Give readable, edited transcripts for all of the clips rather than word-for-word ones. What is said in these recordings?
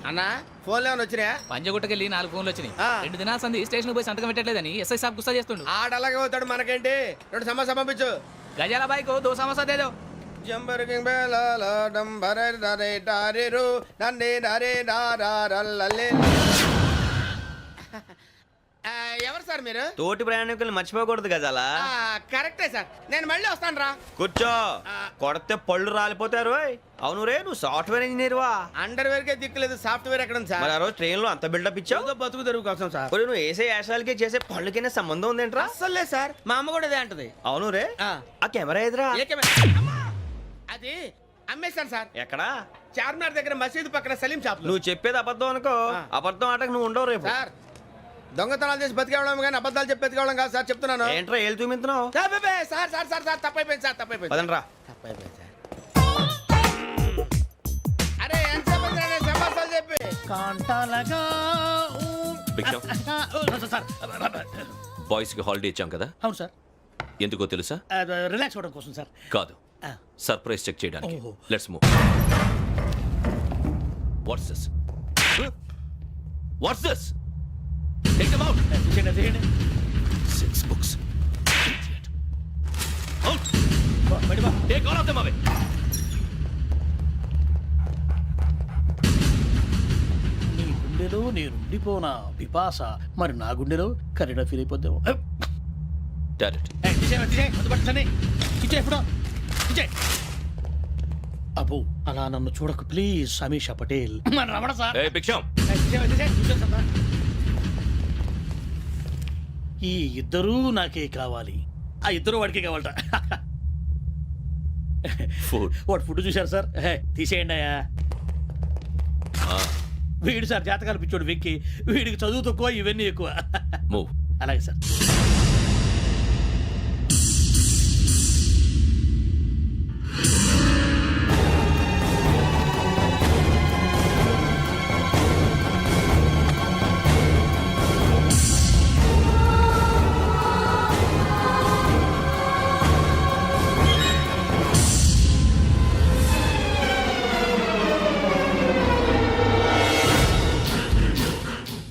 అన్నా ఫోన్లో ఏమైనా వచ్చినాయా? పంజగుట్టకెళ్ళి 4 ఫోన్లు వచ్చినాయి. ఆ. 2 దినాల సంది స్టేషన్ పోయి సంతకం పెట్టలేదని ఎస్ఐ సాబ్ గుస్తా చేస్తుండు. ఆడలాగే పోతాడు, మనకేంటి? 2 సమస్య పంపించు. గజాల బైక్ 2 సమస్య దేదో. జంబరకింగ్ బేలాల డంబరే డరే డారిరు నందే డరే డారల్లలే. ఎవరు సార్ మీరు? తోటి ప్రయాణికులు మర్చిపోకూడదు గజాల. కరెక్టే సార్, నేను మళ్ళీ వస్తాను రా. కూర్చో, కొడితే పళ్ళు రాలిపోతారు. అవును రే, నువ్వు సాఫ్ట్వేర్ ఇంజనీర్ వా? అండర్వేర్ కే దిక్కులేదు, సాఫ్ట్వేర్ ఎక్కడ ఉంది సార్? మరి ఆ రోజు ట్రైన్ లో అంత బిల్డప్ ఇచ్చావు. ఏదో బతుకు తెరువు కోసం సార్. మరి నువ్వు వేసే యాశాలకి చేసే పళ్ళకైనా సంబంధం ఉందేంట్రా? అస్సలు లేదు సార్, మా అమ్మ కూడా అదే అంటది. అవును రే, ఆ కెమెరా ఎదురా? అది అమ్మేశాను సార్. ఎక్కడా? చార్మినార్ దగ్గర మసీదు పక్కన సలీం షాప్. నువ్వు చెప్పేది అబద్ధం అనుకో. అబద్ధం ఆటకు నువ్వు ఉండవు రేపు. సార్, దొంగతనాలు చేసి బతికేవడం కానీ అబద్ధాలు చెప్పి బతికేవడం కాదు సార్, చెప్తున్నాను. ఏంట్రా ఏళ్ళు చూపించినావు? సార్ సార్ సార్ సార్ తప్పైపోయింది సార్, తప్పైపోయింది. పదండ్రా. తప్పైపోయింది సార్. అరే ఎంతసేపు సమాసాలు చెప్పి కాంటాలగా బాయ్స్ కి హాలిడే ఇచ్చాం కదా, అవును సార్. ఎందుకో తెలుసా? రిలాక్స్ అవ్వడం కోసం సార్. కాదు, సర్ప్రైజ్ చెక్ చేయడానికి. ఓహో. Let's move. What's this? What's this? Take them out. తీయండి. 6 books. Out. Take all of them away. నీ గుండెలో నేను ఉండిపోనా పిపాస, మరి నా గుండెలో కరీడా ఫీల్ అయిపోద్దాము. Direct. అబ్బో, అలా నన్ను చూడకు ప్లీజ్ సమీషా పటేల్. మన రమణ సార్. Hey, Biksham. ఈ ఇద్దరూ నాకే కావాలి, ఆ ఇద్దరు వాడికే కావాలట. Food. వాడు ఫుడ్ చూశారు సార్. తీసేయండి అయ్యా. వీడు సార్ జాతకాలు పిచ్చోడు వెక్కి, వీడికి చదువు తక్కువ ఇవన్నీ ఎక్కువ. Move. అలాగే సార్.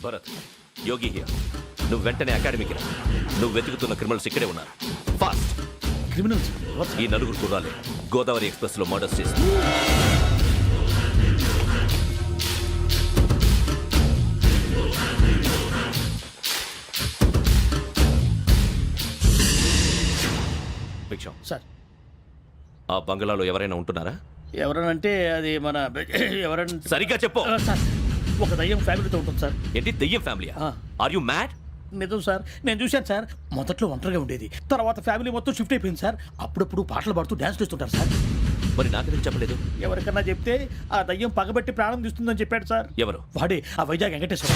Bharat, Yogi here. నువ్వు వెంటనే అకాడమీకి రా. నువ్వు వెతుకుతున్న క్రిమినల్స్ ఇక్కడే ఉన్నారు. ఫాస్ట్. క్రిమినల్స్ ఈ నలుగురు కుర్రాలే గోదావరి ఎక్స్ప్రెస్ లో మర్డర్స్ చేసి. భిక్షం సార్. ఆ బంగ్లాలో ఎవరైనా ఉంటున్నారా? ఎవరనంటే అది మన ఎవరంటే సరిగ్గా చెప్పు. సార్, ఒక దయ్యం ఫ్యామిలీతో ఉంటుంది సార్. ఏంటి దెయ్యం ఫ్యామిలీ? Are you mad? నిజం సార్, నేను చూశాను సార్. మొదట్లో ఒంటరిగా ఉండేది, తర్వాత ఫ్యామిలీ మొత్తం షిఫ్ట్ అయిపోయింది సార్. అప్పుడప్పుడు పాటలు పాడుతూ డ్యాన్స్ చేస్తుంటారు సార్. మరి నాకెందుకు చెప్పలేదు? ఎవరికన్నా చెప్తే ఆ దయ్యం పగబెట్టి ప్రాణం తీస్తుందని చెప్పాడు సార్. ఎవరు? వాడే ఆ వైజాగ్ వెంకటేశ్వర.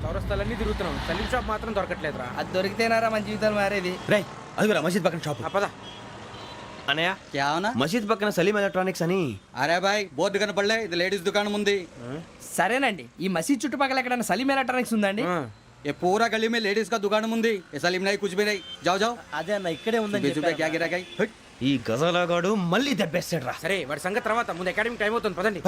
చౌరస్తాలన్నీ తిరుగుతున్నాం, సలీం షాప్ మాత్రం దొరకట్లేదురా. అది దొరికితేనారా మన జీవితాలు మారేది. రేయ్, అదిగురా మసీద్ పక్కన షాప్. పద. అనయ్య, क्या होना? మసీద్ పక్కన సలీం ఎలక్ట్రానిక్స్ అని. అరే బాయ్, బోర్డు కనపడలే, ఇది లేడీస్ దుకాణం ఉంది. సరేనండి, ఈ మసీద్ చుట్టుపక్కల ఎక్కడైనా సలీం ఎలక్ట్రానిక్స్ ఉందండి? ये पूरा गली में लेडीज का दुकान मुंदी, ये सलीम नहीं कुछ भी नहीं. जाओ जाओ. అదే అన్న ఇక్కడే ఉందని क्या गिरा गई. ఈ గజాలగాడు మళ్ళీ దెబ్బేస్తాడు రా. సరే, వాడి సంగతి తర్వాత, ముందు అకాడమిక్ టైం అవుతుంది, పదండి.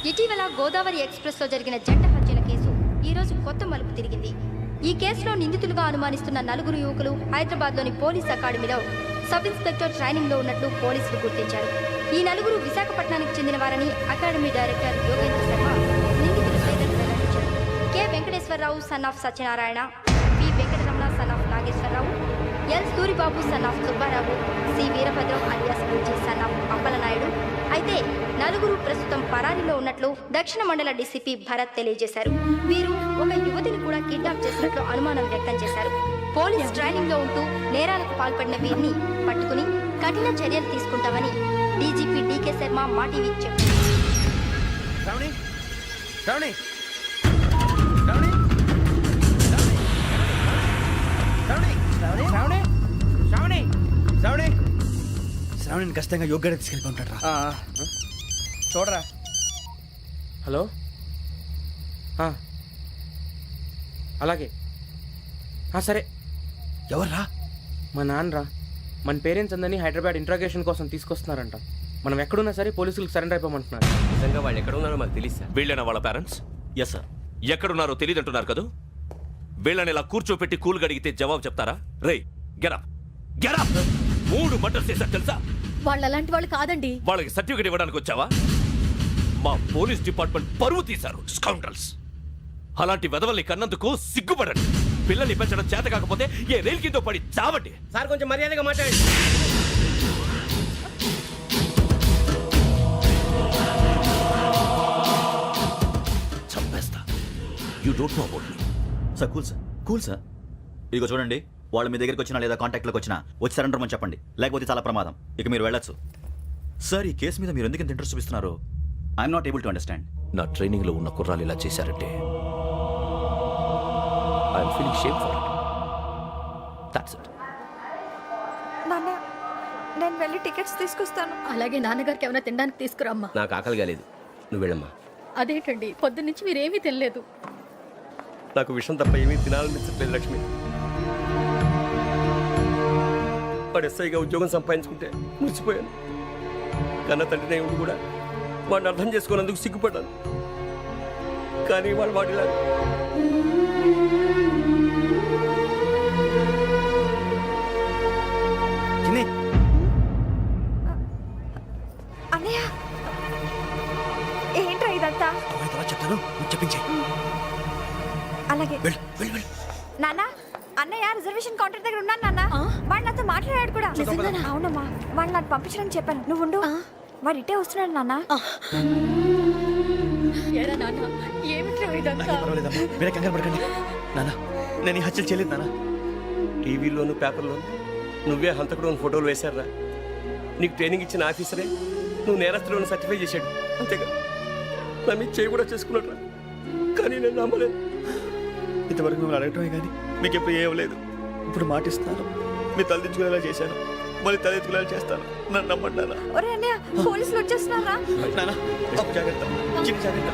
ఇటీవల గోదావరి ఎక్స్ప్రెస్లో జరిగిన జంట హత్యల కేసు ఈరోజు కొత్త మలుపు తిరిగింది. ఈ కేసులో నిందితులుగా అనుమానిస్తున్న 4 యువకులు హైదరాబాద్లోని పోలీస్ అకాడమీలో సబ్ ఇన్స్పెక్టర్ ట్రైనింగ్లో ఉన్నట్లు పోలీసులు గుర్తించారు. ఈ 4 విశాఖపట్నానికి చెందిన వారని అకాడమీ డైరెక్టర్ యోగేంద్ర శర్మ నిందితుల పేర్లను వెల్లడించారు. K Venkateswararao son of Satyanarayana, P Venkataramana son of Nageswararao, L Suribabu son of Subbarao, C Veerabhadram alias Bujji son of Appalanaidu. అయితే 4 ప్రస్తుతం పరారీలో ఉన్నట్లు దక్షిణ మండల డీసీపీ భరత్ తెలియజేశారు. వీరు ఒక యువతిని కూడా కిడ్నాప్ చేసినట్లు అనుమానం వ్యక్తం చేశారు. పోలీస్ ట్రైనింగ్ లో ఉంటూ నేరాలకు పాల్పడిన వీరిని పట్టుకుని కఠిన చర్యలు తీసుకుంటామని డీజీపీ డీకే శర్మ మా టీవీకి చెప్పారు. శ్రావణి శ్రావణి శ్రావణి శ్రావణి శ్రావణి శ్రావణి శ్రావణి శ్రావణిని ఖచ్చితంగా యోగ్యత తీసుకెళ్ళి ఉంటాడు రా. చూడరా. హలో అలాగే సరే. ఎవర్రా? మా నాన్నరా. మన పేరెంట్స్ అందరినీ హైదరాబాద్ ఇంట్రాగేషన్ కోసం తీసుకొస్తున్నారంట. మనం ఎక్కడున్నా సరే పోలీసులకు సరెండర్ అయిపోమంటున్నారు. నిజంగా వాళ్ళు ఎక్కడ ఉన్నారో మాకు తెలియదు సార్. వీళ్ళైనా వాళ్ళ పేరెంట్స్? Yes sir. ఎక్కడున్నారో తెలియదంటున్నారు కదా. వీళ్ళని ఇలా కూర్చోపెట్టి కూల్ గడిగితే జవాబు చెప్తారా? రేయ్ గెటప్ గెటప్. 3 మర్డర్స్ చేశారు తెలుసా? వాళ్ళు అలాంటి వాళ్ళు కాదండి. వాళ్ళకి సర్టిఫికేట్ ఇవ్వడానికి వచ్చావా? మా పోలీస్ డిపార్ట్మెంట్ పరువు తీశారు స్కౌండ్రల్స్. అలాంటి వెధవల్ని కన్నందుకు సిగ్గుపడండి. పిల్లల్ని పెంచడం చేత కాకపోతే ఏ రైలు కింద పడి చావండి. సార్ కొంచెం మర్యాదగా మాట్లాడండి. చంపేస్తా. You don't know about me. Sir cool sir. ఇదిగో చూడండి, వాళ్ళు మీ దగ్గరికి వచ్చినా లేదా కాంటాక్ట్లోకి వచ్చినా వచ్చి సరెండర్ అని చెప్పండి, లేకపోతే చాలా ప్రమాదం. ఇక మీరు వెళ్ళొచ్చు. సార్, ఈ కేసు మీద మీరు ఎందుకు ఇంత ఇంట్రెస్ట్ చూపిస్తున్నారు? I'm not able to understand. నా ట్రైనింగ్ లో ఉన్న కుర్రాలు ఇలా చేశారంటే I'm feeling shame for it. That's it. నాన్న, నేను వెళ్ళి టికెట్స్ తీసుకొస్తాను. అలాగే నాన్నగారికి ఏమైనా తినడానికి తీసుకురమ్మా. నాకు ఆకలి కాలేదు, నువ్వు వెళ్ళమ్మా. అదేంటండి, పొద్దున్నుంచి మీరేమీ తినలేదు. నాకు విషయం తప్ప ఏమీ తినాలనిపించట్లేదు లక్ష్మి. వాడు ఎస్ఐగా ఉద్యోగం సంపాదించుకుంటే మురిసిపోయాను. కన్న తండ్రినే ఉండి కూడా వాడిని అర్థం చేసుకున్నందుకు సిగ్గుపడ్డాను. కానీ వాళ్ళు వాడిలా అన్నయ్య, ఏంట్రా ఇదంతా? చెప్తాను, చెప్పించే. అలాగే నాన్న. అన్నయ్య రిజర్వేషన్ కౌంటర్ దగ్గర ఉన్నాను నాన్న. వాడు నాతో మాట్లాడాడు కూడా. అవునమ్మా, వాడు నాకు పంపించడానికి చెప్పాను. నువ్వు ఉండు, వాడు ఇట్టే వస్తున్నాడు నాన్న. మీరే కంగారు పడకండి నాన్న. నేను ఈ హత్యలు చేయలేదు నాన్న. టీవీలోను పేపర్లోను నువ్వే హంతకుడు ఫోటోలు వేశారా? నీకు ట్రైనింగ్ ఇచ్చిన ఆఫీసరే నువ్వు నేరస్తులను సర్టిఫై చేశాడు. అంతేగా నా మీద చేయి కూడా చేసుకున్నాడు. కానీ నేను నమ్మలేదు. ఇంతవరకు మిమ్మల్ని అడగటమే కానీ మీకు ఎప్పుడు ఏమలేదు. ఇప్పుడు మాటిస్తాను, మీ తలదించుకునేలా చేశాను, మళ్ళీ తలెత్తుకునేలా చేస్తాను. నన్ను నమ్మండి నాన్న. ఒరే అన్నయ్య, పోలీసులు వచ్చేస్తున్నారా? నాన్న జాగ్రత్త, చిన్న జాగ్రత్త.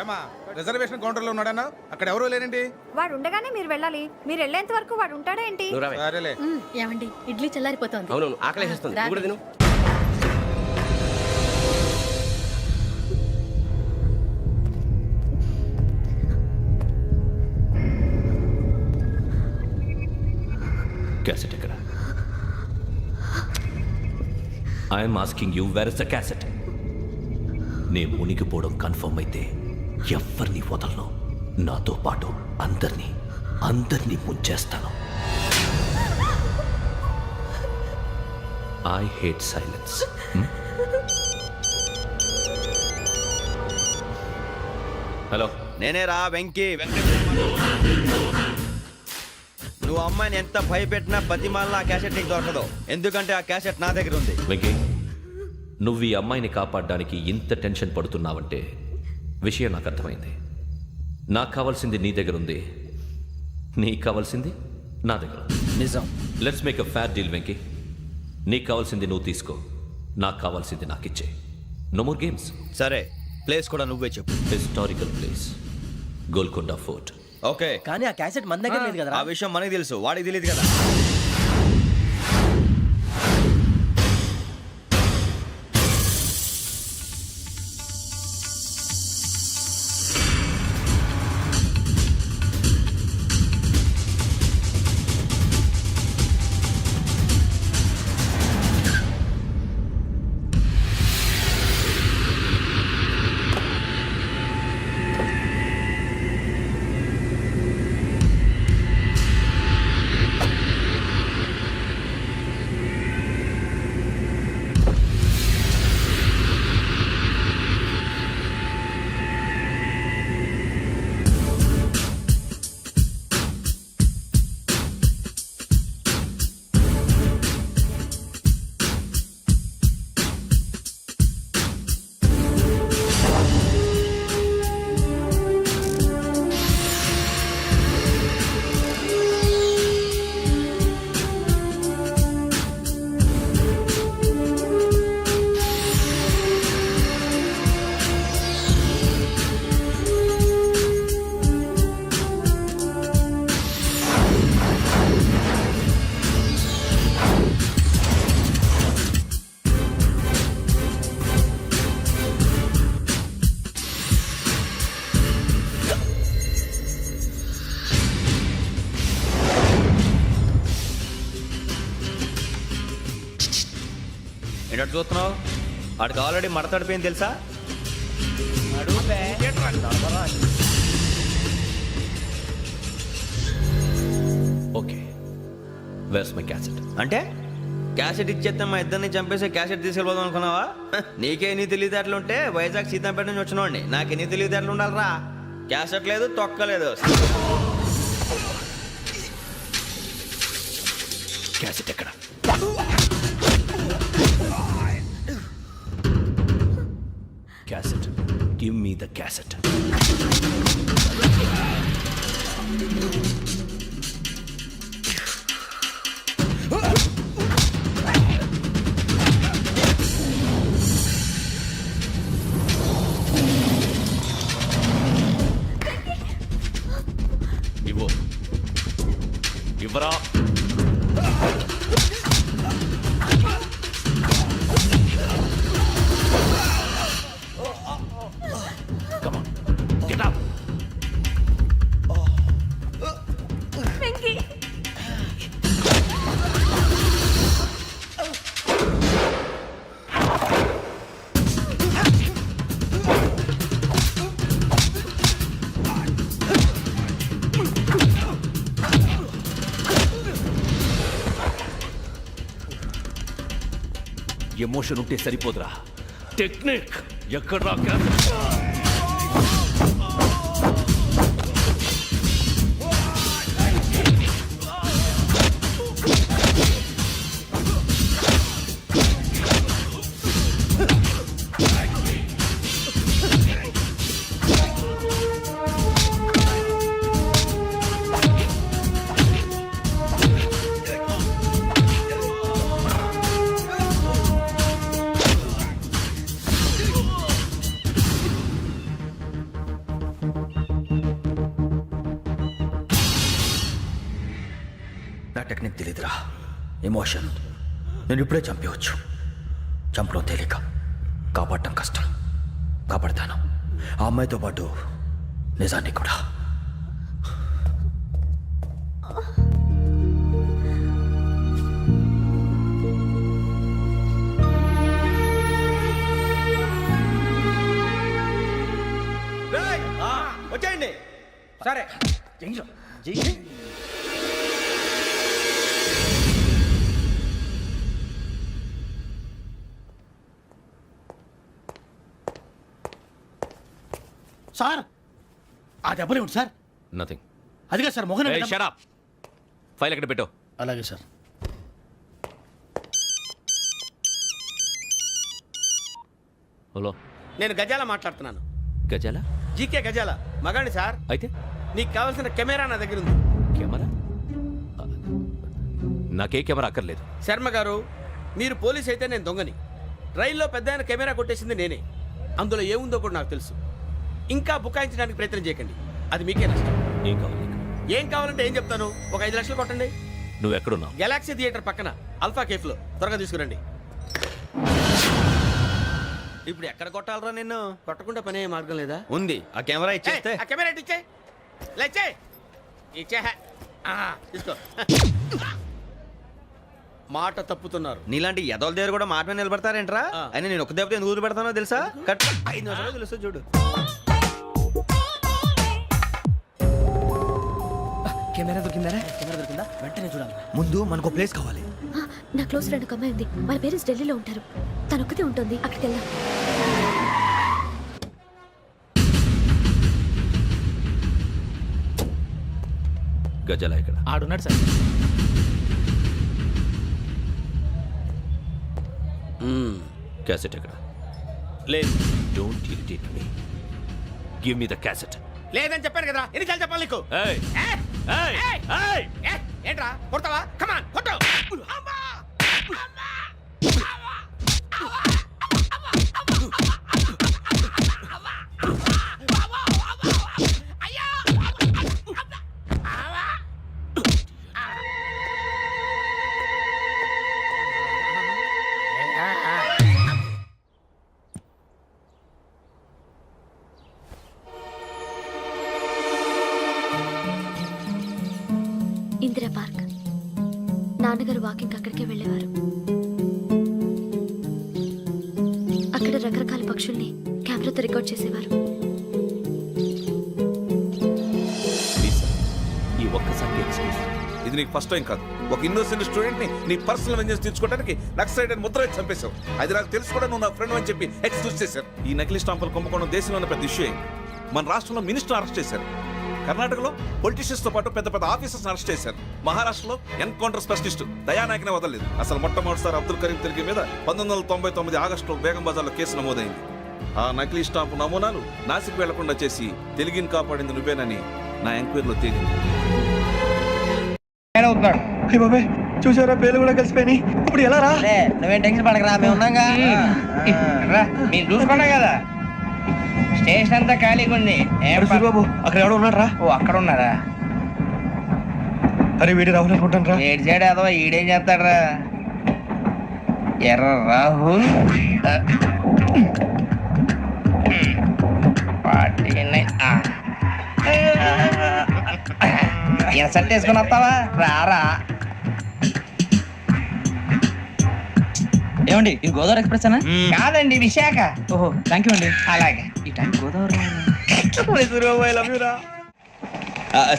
ఏమా రిజర్వేషన్ కౌంటర్ లో ఉన్నాడన్నా? అక్కడ ఎవరూ లేనండి. వాడు ఉండగానే మీరు వెళ్ళాలి. మీరు వెళ్ళేంత వరకు వాడు ఉంటాడా ఏంటి? సరేలే. ఏమండి, ఇడ్లీ చల్లారిపోతుంది. అవును, ఆకలేస్తుంది. నువ్వు కూడా తిను. క్యాసెట్ ఎక్కడ? I'm asking you, where is the cassette? నే మునిగిపోవడం కన్ఫర్మ్ అయితే ఎవ్వరిని వదలను. నాతో పాటు అందరినీ ముంచేస్తాను. I hate silence. హలో, నేనే రా వెంకీ. నువ్వు అమ్మాయిని ఎంత భయపెట్టినా బతిమాలినా ఆ క్యాసెట్ నీకు దొరకదు. ఎందుకంటే ఆ క్యాసెట్ నా దగ్గర ఉంది. వెంకీ, నువ్వు ఈ అమ్మాయిని కాపాడడానికి ఇంత టెన్షన్ పడుతున్నావంటే విషయం నాకు అర్థమైంది. నాకు కావాల్సింది నీ దగ్గర ఉంది, నీకు కావాల్సింది నా దగ్గర. నిజం. Let's make a fair deal Venky. నీకు కావాల్సింది నువ్వు తీసుకో, నాకు కావాల్సింది నాకు ఇచ్చే. No more games. సరే, ప్లేస్ కూడా నువ్వే చెప్పు. Historical place, Golconda fort. Okay, కానీ ఆ క్యాసెట్ మన దగ్గర లేదు కదా. ఆ విషయం మనకి తెలుసు, వాడికి తెలియదు కదా. ఏంటంటే చూస్తున్నావు? వాడికి ఆల్రెడీ మడతడిపోయింది తెలుసా? Okay where's my cassette? అంటే క్యాసెట్ ఇచ్చేస్తే మా ఇద్దరిని చంపేసి క్యాసెట్ తీసుకెళ్ళిపోదాం అనుకున్నావా? నీకే ఎన్ని తెలివితేటలు ఉంటే వైజాగ్ సీతంపేట నుంచి వచ్చినవాడిని. నాకు ఎన్ని తెలివితేటలు ఉండాలరా? క్యాసెట్ లేదు, తొక్కలేదు. క్యాసెట్ ఎక్కడ? Cassette, give me the cassette. ఇవ్వు, ఇవ్వరా. Come on, get up. Emotion ఉంటే సరిపోదురా, టెక్నిక్ ఎక్కడ్రా? నా టెక్నిక్ తెలీదురా, ఎమోషన్. నేను ఇప్పుడే చంపేవచ్చు. చంపడం తేలిక, కాపాడటం కష్టం. కాపాడతాను ఆ అమ్మాయితో పాటు నిజాన్ని కూడా. వచ్చేయండి. సరే సార్, ఆ దెబ్బలే ఉంది సార్. నథింగ్. అదిగా sir Mohan. Shut up. File ఎక్కడ పెట్టు? అలాగే సార్. హలో, నేను గజాల మాట్లాడుతున్నాను. గజాల? జీకే గజాల మగాండి సార్. అయితే నీకు కావాల్సిన కెమెరా నా దగ్గర ఉంది. కెమెరా? నాకే కెమెరా అక్కర్లేదు. శర్మ గారు, మీరు పోలీస్ అయితే నేను దొంగని. రైల్లో పెద్ద ఆయన కెమెరా కొట్టేసింది నేనే. అందులో ఏముందో కూడా నాకు తెలుసు. ఇంకా బుకాయించడానికి ప్రయత్నం చేయకండి, అది మీకే నష్టం. ఏం కావాలి? ఏం కావాలంటే ఏం చెప్తాను. ఒక 5 లక్షలు కొట్టండి. నువ్వు ఎక్కడున్నావు? గెలాక్సీ థియేటర్ పక్కన అల్ఫా కేఫ్లో. త్వరగా తీసుకురండి. ఇప్పుడు ఎక్కడ కొట్టాలరా నిన్ను? కొట్టకుండా పనే మార్గం లేదా? ఉంది. ఆ కెమెరా ఇచ్చేస్తే. ఆ కెమెరా ఇచ్చే లేచే ఇచ్చే తీసుకో. మాట తప్పుతున్నారు. నీలాంటి ఎదల దగ్గర కూడా మాట మీద నిలబడతారేంట్రా? అయినా నేను ఒక దెబ్బతో ఎందుకు పెడతానో తెలుసా? కట్ 5 నిమిషాలు తెలుసు చూడు. కెమెరా దొరికిందా? వెంటనే చూడాలి. ముందు మనకు ప్లేస్ కావాలి. నా క్లోజ్ ఫ్రెండ్ ఒక అమ్మాయి ఉంది. వాళ్ళ పేరెంట్స్ ఢిల్లీలో ఉంటారు. తను ఒక్కతే ఉంటుంది. అక్కడికి వెళ్దాం. గజాల ఇక్కడ ఆడున్నాడు సార్. క్యాసెట్ ఎక్కడ? లేదు. Don't irritate me. Give me the cassette. లేదని చెప్పాను కదా, ఎన్నిసార్లు చెప్పాలి నీకు? ఏయ్ ఏయ్ ఏయ్! ఏంట్రా కొడతావా? కమాన్ కొట్టు. ఇందిరా పార్క్. నాన్నగారు వాకింగ్ అక్కడికే వెళ్ళేవారు. అక్కడ రకరకాల పక్షుల్ని కెమెరాతో రికార్డ్ చేసేవారు. ప్లీజ్ సార్, ఈ ఒక్కసారి ఎక్స్క్యూజ్. ఇది నీకు ఫస్ట్ టైం కాదు. ఒక ఇన్నోసెంట్ స్టూడెంట్ ని నీ పర్సనల్ వెంజెన్స్ తీర్చుకోవడానికి నక్సలైట్ అని ముద్ర వేసి చంపేశావు. అది నాకు తెలుసు కూడా నువ్వు నా ఫ్రెండ్ అని చెప్పి ఎక్స్క్యూజ్ చేశారు. ఈ నకిలీ స్టాంపులు కుంభకోణం దేశంలో ఉన్న పెద్ద ఇష్యూ అయింది. మన రాష్ట్రంలో మినిస్టర్ అరెస్ట్ చేశారు. కర్ణాటకలో పొలిటీషియన్స్ తో పాటు పెద్ద పెద్ద ఆఫీసర్స్ అరెస్ట్ చేశారు. మహారాష్ట్రలో ఎన్కౌంటర్ స్పెషలిస్ట్ దయానాయకనే వదలలేదు. అసలు మొట్టమొదటిసారి అబ్దుల్ కరీం తిరిగి మీద 1999 ఆగస్టులో బేగం బజార్లో కేసు నమోదైంది. ఆ నకిలీ స్టాంపు నమూనాలు నాసిక్ వెళ్లకుండా చేసి తెలుగుని కాపాడింది నువ్వేనని నా ఎంక్వైరీలో తేలింది. చూసారా, పేర్లు కూడా కలిసిపోయినాయి. ఇప్పుడు ఎలా రా? నువ్వేం టెన్షన్ పడకరా, మేము ఉన్నాగా. మీరు చూసుకున్నా కదా, స్టేషన్ అంతా ఖాళీగా ఉంది. బాబు అక్కడ ఎవడో ఉన్నాడు రా. ఓ అక్కడ ఉన్నారా? అరే వీడి రాహుల్ అనుకుంటాను రా. ఏడు చేయడం అదో ఈడేం చేస్తాడరా? ఎర్ర రాహుల్ ఇన్సర్ట్ వేసుకుని వస్తావా? రారా. ఏమండి ఇది గోదావరి ఎక్స్ప్రెస్ అనా? కాదండి, విశాఖ. ఓహో థ్యాంక్ యూ అండి. అలాగే. ఈ టైం గోదావరి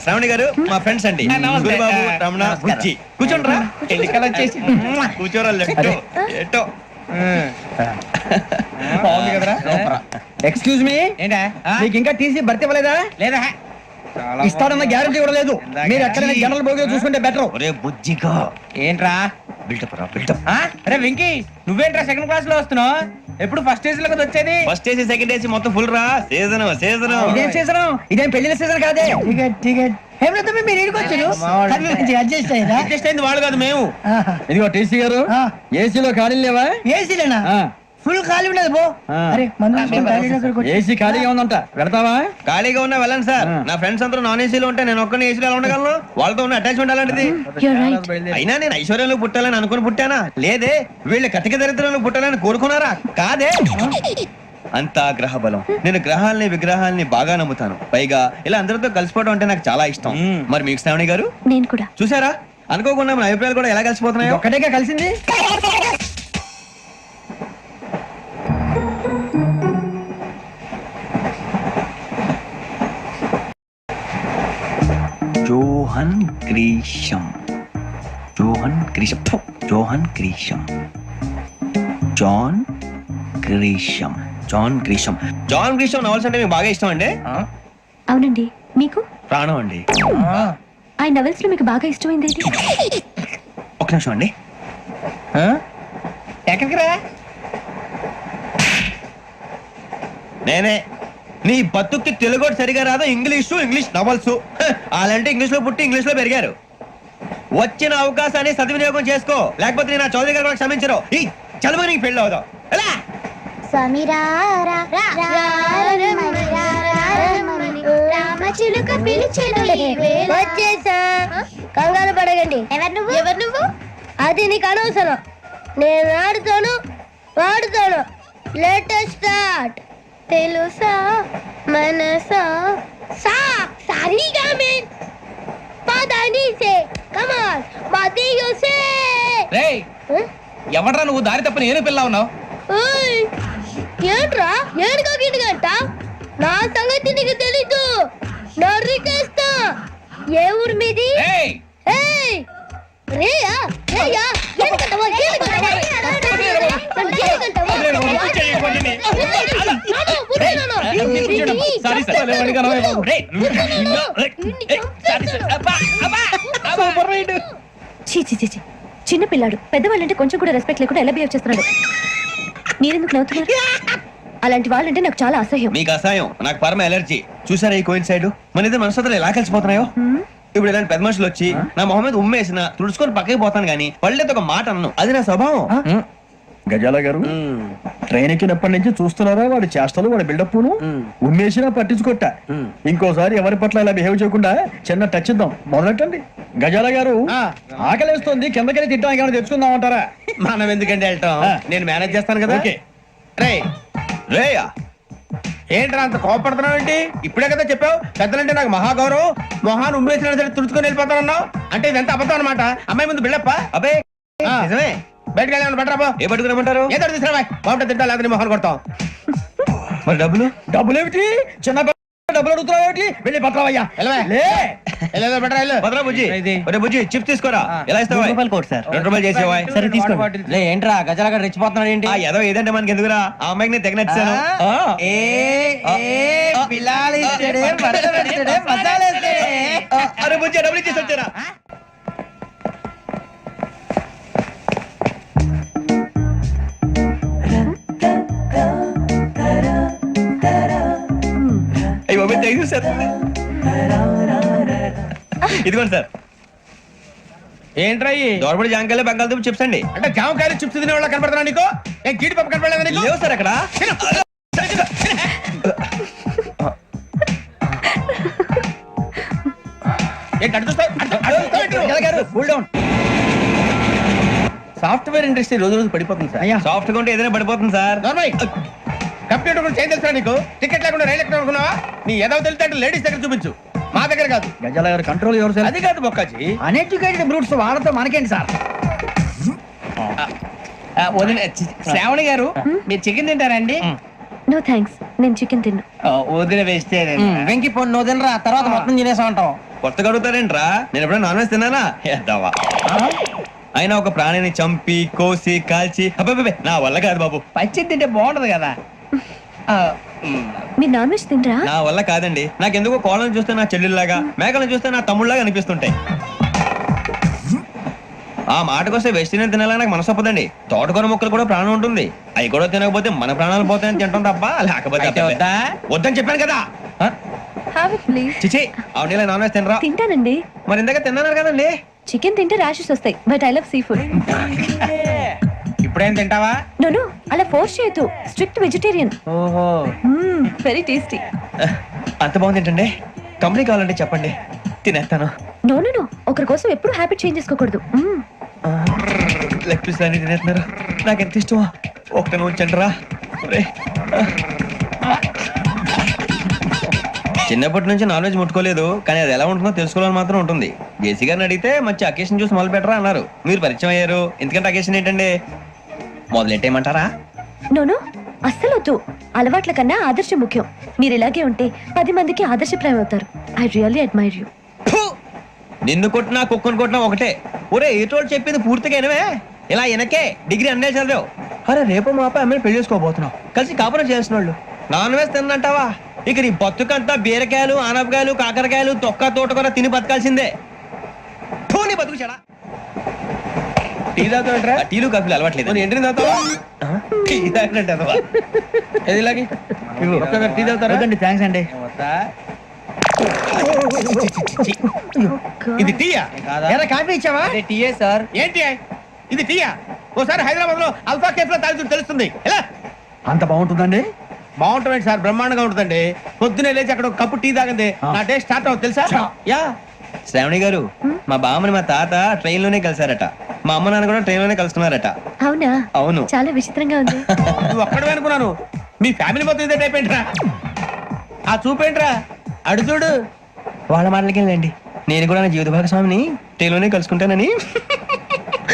శ్రావణి గారు మా ఫ్రెండ్స్ అండి. నమస్తే. గురుబాబు, రమణ, బుజ్జి. కూర్చోండి రా. ఎన్నికలు వచ్చేసి కూర్చోరా. ఎట్టో బాగుంది కదరా? ఎక్స్క్యూజ్ మీ, ఏంటా మీకు ఇంకా టీసీ భర్తీ ఇవ్వలేదా? లేదా, ఇస్తాడన్న గ్యారంటీ కూడా లేదు. మీరు ఎక్కడైనా జనరల్ బోగిలో చూసుకుంటే బెటర్. ఒరే బుజ్జిగా ఏంట్రా బిల్డప్ రా, బిల్డప్. అరే వెంకీ, నువ్వేంట్రా సెకండ్ క్లాస్ లో వస్తున్నావు? ఎప్పుడు ఫస్ట్ ఏసీ లో కదా వచ్చేది? ఫస్ట్ ఏసీ సెకండ్ ఏసీ మొత్తం ఫుల్ రా. Season season. ఇదేం సీజన్? ఇదేం పెళ్లిన సీజన్ కాదే. టికెట్ టికెట్ మీరు ఇడికొచ్చారు. అడ్జస్ట్ అయింది వాళ్ళు కాదు, మేము. ఇదిగో టీసీ గారు, ఏసీలో ఖాళీలు లేవా? ఏసీలేనా? ఫుల్ ఖాళీ ఉండదు బో. అరే ఏసీ ఖాళీగా ఉందంట, పెడతావా? ఖాళీగా ఉన్నా వెళ్ళండి సార్. నా ఫ్రెండ్స్ అందరూ నాన్ ఏసీలో ఉంటే నేను ఒక్కనే ఏసీలో ఎలా ఉండగలను? వాళ్ళతో ఉన్న అటాచ్మెంట్ అలాంటిది. అయినా నేను ఐశ్వర్యంలో పుట్టాలని అనుకుని పుట్టానా? లేదే. వీళ్ళు కటిక దరిద్రంలో పుట్టాలని కోరుకున్నారా? కాదే. అంతా గ్రహ బలం. నేను గ్రహాలని విగ్రహాలని బాగా నమ్ముతాను. పైగా ఇలా అందరితో కలిసిపోవడం అంటే నాకు చాలా ఇష్టం. మరి మీకు శ్రావణి గారు? నేను కూడా. చూసారా, అనుకోకుండా మన అభిప్రాయాలు కూడా ఎలా కలిసిపోతున్నాయో. ఒక్కటేగా కలిసింది. John Grisham, John Grisham, John Grisham, John Grisham, John Grisham. John Grisham novels అంటే మీకు బాగా ఇష్టం అండి? అవునండి. మీకు? ప్రాణం అండి. ఆ నవెల్స్ లో మీకు బాగా ఇష్టమైంది ఏంటి? ఒక నిమిషం అండి. ఎక్కడికి రా? నేనే. నీ బతుక్కి తెలుగు సరిగా రాదు, ఇంగ్లీష్ నవల్స్. అలాంటి ఇంగ్లీష్ లో పుట్టి ఇంగ్లీష్ లో పెరిగారు. వచ్చిన అవకాశాన్ని సద్వినియోగం చేసుకో, లేకపోతే నేను ఆ చౌదరి గారు కూడా క్షమించరు. ఈ చదువు నీకు పెళ్ళి అవుదాం. కంగారు పడగండి. ఎవరు నువ్వు? అది నీకు అనవసరం. నేను ఆడుతాను, వాడుతాను. Latest start. తెలుసా మనసా సా సారీగా మే పదని సే కమాన్ బాతియో సే. రేయ్ ఎవడ్రా నువ్వు? దారి తప్ప నేను పిల్ల ఉన్నావు. ఓయ్ ఏంట్రా ఏడుగా గిడుగంట? నా సంగతి నీకు తెలీదు. నరికేస్తా. ఏ ఊరు మీది? ఏయ్ ఏయ్ రేయా రేయా ఏడుగంటవా ఏడుగంటవా చిన్న పిల్లాడు. పెద్దవాళ్ళంటే కొంచెం కూడా రెస్పెక్ట్ లేకుండా ఎలా బిహేవ్ చేస్తున్నాడు. మీరెందుకు నవ్వుతున్నారు? అలాంటి వాళ్ళంటే నాకు చాలా అసహ్యం. మీకు అసహాయం, నాకు పరమ ఎలర్జీ. చూసారా ఈ కోయిన్ సైడ్? మన ఇద్దరు మనసులో ఎలా కలిసిపోతున్నాయో. ఇప్పుడు ఇలాంటి పెద్ద మనుషులు వచ్చి నా మొహం మీద ఉమ్మేసిన తుడుచుకొని పక్కకి పోతాను గానీ పళ్ళేతో ఒక మాట అన్ను. అది నా స్వభావం. గజాల గారు, ట్రైన్ ఎక్కినప్పటి నుంచి చూస్తున్నారా వాడి చేష్టలు, వాడి బిల్డప్ ఉమ్మేసినా పట్టించుకోట. ఇంకోసారి ఎవరి పట్ల ఇలా బిహేవ్ చేయకుండా చిన్న టచ్ ఇద్దాం. మొదలెట్టండి. గజాల గారు, ఆకలేస్తుంది, కిందకెళ్ళి తిట్టడానికి ఏమైనా తెచ్చుకుందాం అంటారా? మనం ఎందుకంటే వెళ్తాం, నేను మేనేజ్ చేస్తాను కదా. రే రేయా, ఏంట్రా అంత కోపడుతున్నావు ఏంటి? ఇప్పుడే కదా చెప్పావు పెద్దలంటే నాకు మహాగౌరవం, మొహాన్ని ఉమ్మేసిన సరే తుడుచుకొని వెళ్ళిపోతానన్నావు. అంటే ఇదంతా అబద్ధం అనమాట. అమ్మాయి ముందు బిళ్ళప్ప. అబ్బే నిజమే. బయటకు వెళ్ళాను బట్రాబో ఏ పట్టుకురమ్మంటారు? ఏదో తీసుకురా బాగుంటుంది తింటా లేదా మొహన్ కొడతాం. మరి డబ్బులు? డబ్బులు ఏమిటి చిన్న డబ్బులు అడుగుతున్నావు ఏమిటి వెళ్ళి పట్టరావయ్యా లే భద్రా బుజ్జి, ఒరే బుజ్జి చిప్స్ తీసుకోరా. ఎలా ఇస్తావా? కోట్ సార్ 2 రూపాయలు చేసేవా? సరే తీసుకోండి. లే ఏంట్రా గజాలగా రెచ్చిపోతున్నాడు ఏంటి? ఆ ఏదో ఏదంటే మనకి ఎందుకురా, ఆ అమ్మాయికి నేను తెగ నచ్చాను. అరే బుజ్జి డబ్బులు ఇచ్చేసి వచ్చారా? అయ్యో థ్యాంక్ యూ సార్. ఇదిగోండి సార్. ఏంట్రా దోరబడి జాంకాయలు బంగాళదుంప చిప్స్ అండి. అంటే జామకాయలు చిప్స్ తినే వాళ్ళ కనపడుతున్నా నీకు? ఏం గీడి పప్పు కనపడలేదు నీకు? లేవు సార్ అక్కడ. ఏంటి అటు చూస్తావ్? సాఫ్ట్వేర్ ఇండస్ట్రీ రోజు రోజు పడిపోతుంది సార్. సాఫ్ట్ గా ఉంటే ఏదైనా పడిపోతుంది సార్. కంప్యూటర్ కూడా చేంజ్ తెలుసా నీకు? టికెట్ లేకుండా రైలు ఎక్కడ అనుకున్నావా? నీ ఏదో తెలితే లేడీస్ దగ్గర చూపించు, మా దగ్గర కాదు. గజాల గారు కంట్రోల్ ఎవరు అది కాదు బొక్కాజీ. అన్ఎడ్యుకేటెడ్ బ్రూట్స్ వాళ్ళతో మనకేంటి సార్? శ్రావణి గారు మీరు చికెన్ తింటారండి? నో థ్యాంక్స్, నేను చికెన్ తిన్నా. వదిన వేస్తే వెంకి పొన్ను నువ్వు తినరా, తర్వాత మొత్తం తినేసా ఉంటాం. కొత్తగా అడుగుతారేంట్రా? నేను ఎప్పుడైనా నాన్ వెజ్ తిన్నానా? ఎద్దావా. అయినా ఒక ప్రాణిని చంపి కోసి కాల్చి అబ్బబ్బబ్బే, నా వల్ల కాదు బాబు. పచ్చి తింటే బాగుంటది కదా. మీరు నాన్ వెజ్ తినరా? నా వల్ల కాదండి. నాకెందుకో కోళ్ళని చూస్తే నా చెల్లెల్లాగా, మేకలను చూస్తే నా తమ్ముళ్ళలాగా అనిపిస్తుంటాయి. ఆ మాటకొస్తే వెస్టిరియన్ తినాలని నాకు మనసు ఒప్పదండి. తోటకూర మొక్కలు కూడా ప్రాణం ఉంటుంది. అవి కూడా తినకపోతే మన ప్రాణాలు పోతాయని తింటాం తప్ప లేకపోతే వద్దా? వద్దని చెప్పాను కదా. Have it please. చిచి అవునీ నాన్ వెజ్ తినరా? తింటానండి. మరి ఇందాక తిన్నాను కదండి. చికెన్ తింటే ర్యాషెస్ వస్తాయి, but I love sea food. ఇప్పుడేం తింటావా? నో అలా ఫోర్స్ చేయొద్దు. Strict vegetarian. ఓహో వెరీ టేస్టీ. అంత బాగుంది ఏంటండి? కంపెనీ కావాలంటే చెప్పండి, తినేస్తాను. నో ఒకరి కోసం ఎప్పుడు హ్యాబిట్ చేంజ్ చేసుకోకూడదు. లెగ్ పీస్ అన్ని తినేస్తున్నారు. నాకు ఎంత ఇష్టమో ఒకటి ఉంచండి రా. చిన్నప్పటి నుంచి నాన్ వెజ్ ముట్టుకోలేదు, కానీ అది ఎలా ఉంటుందో తెలుసుకోవాలని మాత్రం ఉంటుంది. జేసీ గారిని అడిగితే మంచి అకేషన్ చూసి మొదలు పెట్టరా అన్నారు. మీరు పరిచయం అయ్యారు, ఎందుకంటే అకేషన్ ఏంటండి? మొదలెట్టేయమంటారా? నో అస్సలు వద్దు. అలవాట్ల కన్నా ఆదర్శం ముఖ్యం. మీరు ఇలాగే ఉంటే 10 మందికి ఆదర్శప్రాయం అవుతారు. I really admire you. నిన్ను కొట్టినా కుక్కను కొట్టినా ఒకటే. ఒరే ఏటోళ్ళు చెప్పింది పూర్తిగా వినవే. ఇలా వెనకే డిగ్రీ అన్నే చదివావు. అరే రేపు మా అబ్బాయి అమ్మాయిని పెళ్లి చేసుకోబోతున్నావు, కలిసి కాపురం చేసిన వాళ్ళు. నాన్ వెజ్ తిన్నంటావా? ఇక నీ బతుకంతా బీరకాయలు ఆనపకాయలు కాకరకాయలు తొక్క తోట కూడా తిని బతకాల్సిందే. నీ బతుకు చెడా. టీ తాగుతావేంట్రా? టీలు కాఫీలు అలవాట్లేదు. ఎంట్రీ తాగుతావా? టీ తాగినట్టు అదవా. ఏది ఇలాగే టీ తాగుతారా? థ్యాంక్స్ అండి. ఇది టీయా? ఎరా కాఫీ ఇచ్చావా? టీయే సార్. ఏంటి ఇది టీయా? ఓసారి హైదరాబాద్ లో అల్ఫా కేఫ్ లో తాగుతూ తెలుస్తుంది. ఎలా అంత బాగుంటుందండి? బాగుంటుంది సార్, బ్రహ్మాండంగా ఉంటుందండి. పొద్దునే లేచి అక్కడ ఒక కప్పు టీ తాగండి నా డే స్టార్ట్ అవుతుంది తెలుసా? యా. శ్రావణి గారు, మా బామ్మని మా తాత ట్రైన్ లోనే కలిసారట. మా అమ్మ నాన్న కూడా ట్రైన్ లోనే కలుస్తున్నారట. అవునా? అవును. చాలా విచిత్రంగా ఉంది. నువ్వు ఒక్కడే అనుకున్నాను, మీ ఫ్యామిలీ మొత్తం ఇదే టైప్ ఏంట్రా? ఆ చూపేంట్రా? అడు చూడు. వాళ్ళ మాటలకి వెళ్ళండి. నేను కూడా నా జీవిత భాగస్వామిని ట్రైన్ లోనే కలుసుకుంటానని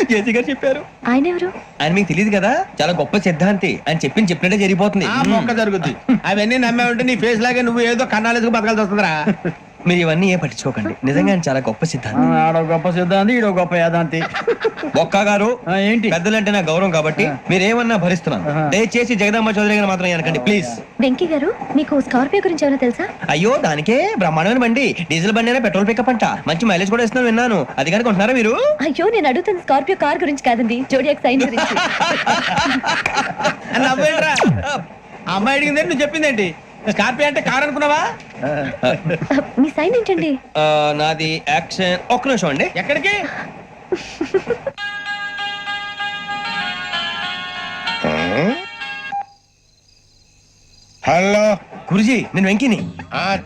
జేసీ గారు చెప్పారు. ఆయన ఎవరు? ఆయన మీకు తెలియదు కదా, చాలా గొప్ప సిద్ధాంతి అని చెప్పినట్టే జరిగిపోతుంది. ఆ మొక్క జరుగుద్ది. అవన్నీ నమ్మే ఉంటే నీ ఫేస్ లాగే నువ్వు ఏదో కన్నాలేసుకు బతకాల్సి వస్తుందిరా. మీరు ఇవన్నీ ఏ పట్టించుకోకండి. నిజంగా ఆయన చాలా గొప్ప సిద్ధాంతి. ఆడో గొప్ప సిద్ధాంతి, ఈడో గొప్ప యాదాంతి. ఒక్క గారు ఏంటి? పెద్దలంటే నా గౌరవం కాబట్టి మీరేమన్నా భరిస్తున్నాను. దయచేసి జగదాంబ చౌదరి గారు మాత్రం అనకండి ప్లీజ్. వెంకీ గారు, మీకు స్కార్పియో గురించి ఏమైనా తెలుసా? అయ్యో దానికే బ్రహ్మాండమైన బండి. డీజిల్ బండి అయినా పెట్రోల్ పికప్ అంట. మంచి మైలేజ్ కూడా ఇస్తున్నాను విన్నాను. అది కానీ కొంటున్నారా మీరు? అయ్యో నేను అడుగుతున్న స్కార్పియో కార్ గురించి కాదండి, జోడియాక్ సైన్ గురించి. నవ్వేంట్రా? ఆ అమ్మాయి అడిగింది నువ్వు చెప్పిందేంటి? స్కార్పియో అంటే కార్ అనుకున్నావా? మీ సైన్ ఏంటండి? నాది యాక్షన్. ఒక్క నిమిషం అండి. ఎక్కడికి? హలో గురుజీ, నేను వెంకిని.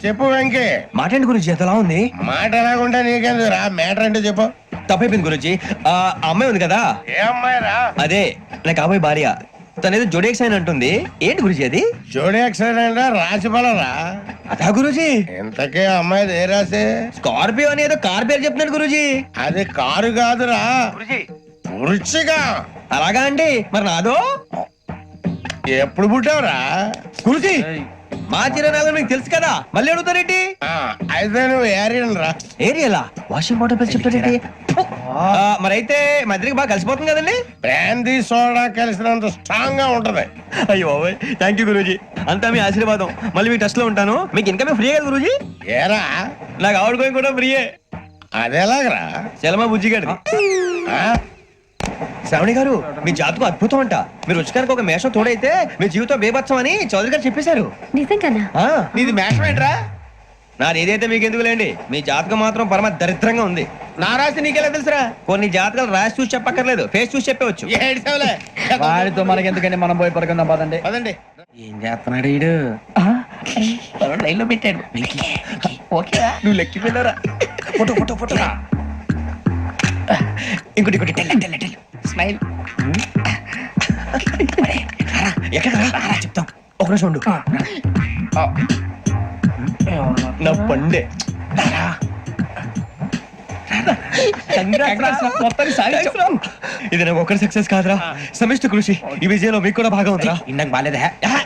చెప్పు వెంకీ. మాట్లాడి గురుజీ, ఎంతలా ఉంది? మాట ఎలాగుంటా నీకెందుకు రా, మ్యాటర్ అంటే చెప్పు. తప్పైపోయింది గురుజీ. ఆ అమ్మాయి ఉంది కదా, ఏ అమ్మాయి రా? అదే నా కాబోయే భార్య. తనేదో జోడేక్ సైన్ అంటుంది. ఏంటి గురుజీ అది? జోడి యాక్సిడెంట్ రాసి పడరా? అదా గురుజీ. ఇంతకే అమ్మాయి ఏ రాసి? స్కార్పియో అని ఏదో కార్ పేరు చెప్తున్నాడు గురుజీ. అది కారు కాదురా, వృచ్చిక అలాగా అండి మరి నాదో ఎప్పుడు పుట్టావురా? గురుజీ మా చిరనాలు మీకు తెలుసు కదా మళ్ళీ అడుగుతారేంటి అయితే నువ్వు ఏరియన్ రా. ఏరియలా వాషింగ్ వాటర్ బిల్ చెప్తారేంటి మరైతే మా ఇద్దరికి బాగా కలిసిపోతుంది కదండి. బ్రాందీ సోడా కలిసినంత స్ట్రాంగ్ గా ఉంటది. అయ్యో బాబాయ్ థ్యాంక్ యూ గురూజీ అంతా మీ ఆశీర్వాదం. మళ్ళీ మీ టచ్ లో ఉంటాను. మీకు ఇన్కమ్ ఫ్రీ కదా గురూజీ? ఏరా నాకు ఆవిడ గోయింగ్ కూడా ఫ్రీయే. అదేలాగరా? చలమా బుజ్జి గారి శ్రావణి గారు మీ జాతకు అద్భుతం అంట. మీరు రుచికారికి ఒక మేషం తోడైతే మీ జీవితం బేబత్సం అని చౌదరి గారు చెప్పేశారు. నిజంగానా? నీది మేషం ఏంట్రా? నాది ఏదైతే మీకు ఎందుకు లేండి, మీ జాతకం మాత్రం పరమ దరిద్రంగా ఉంది. నా రాసి నీకెలా తెలుసురా? కొన్ని జాతకాలు రాసి చూసి చెప్పక్కర్లేదు, ఫేస్ చూసి చెప్పవచ్చు. ఏడ్చావులే. వాడితో మనకి ఎందుకండి, మనం పోయి పడుకుందాం పదండి. పదండి. ఏం చేస్తున్నాడు వీడు? లైన్ లో పెట్టాడు. ఓకేరా? నువ్వు లెక్కిపోయినారా? ఫోటో ఫోటో ఫోటో ఇంకోటి ఇంకోటి టెల్ స్మైల్. ఎక్కడ చెప్తాం ఒక నిమిషం ఉండు. నా పండే ఇది నాకు ఒకరి సక్సెస్ కాదురా, సమిష్టి కృషి. ఈ విజయంలో మీకు కూడా భాగం ఉందిరా. ఇందాక బాగాలేదా?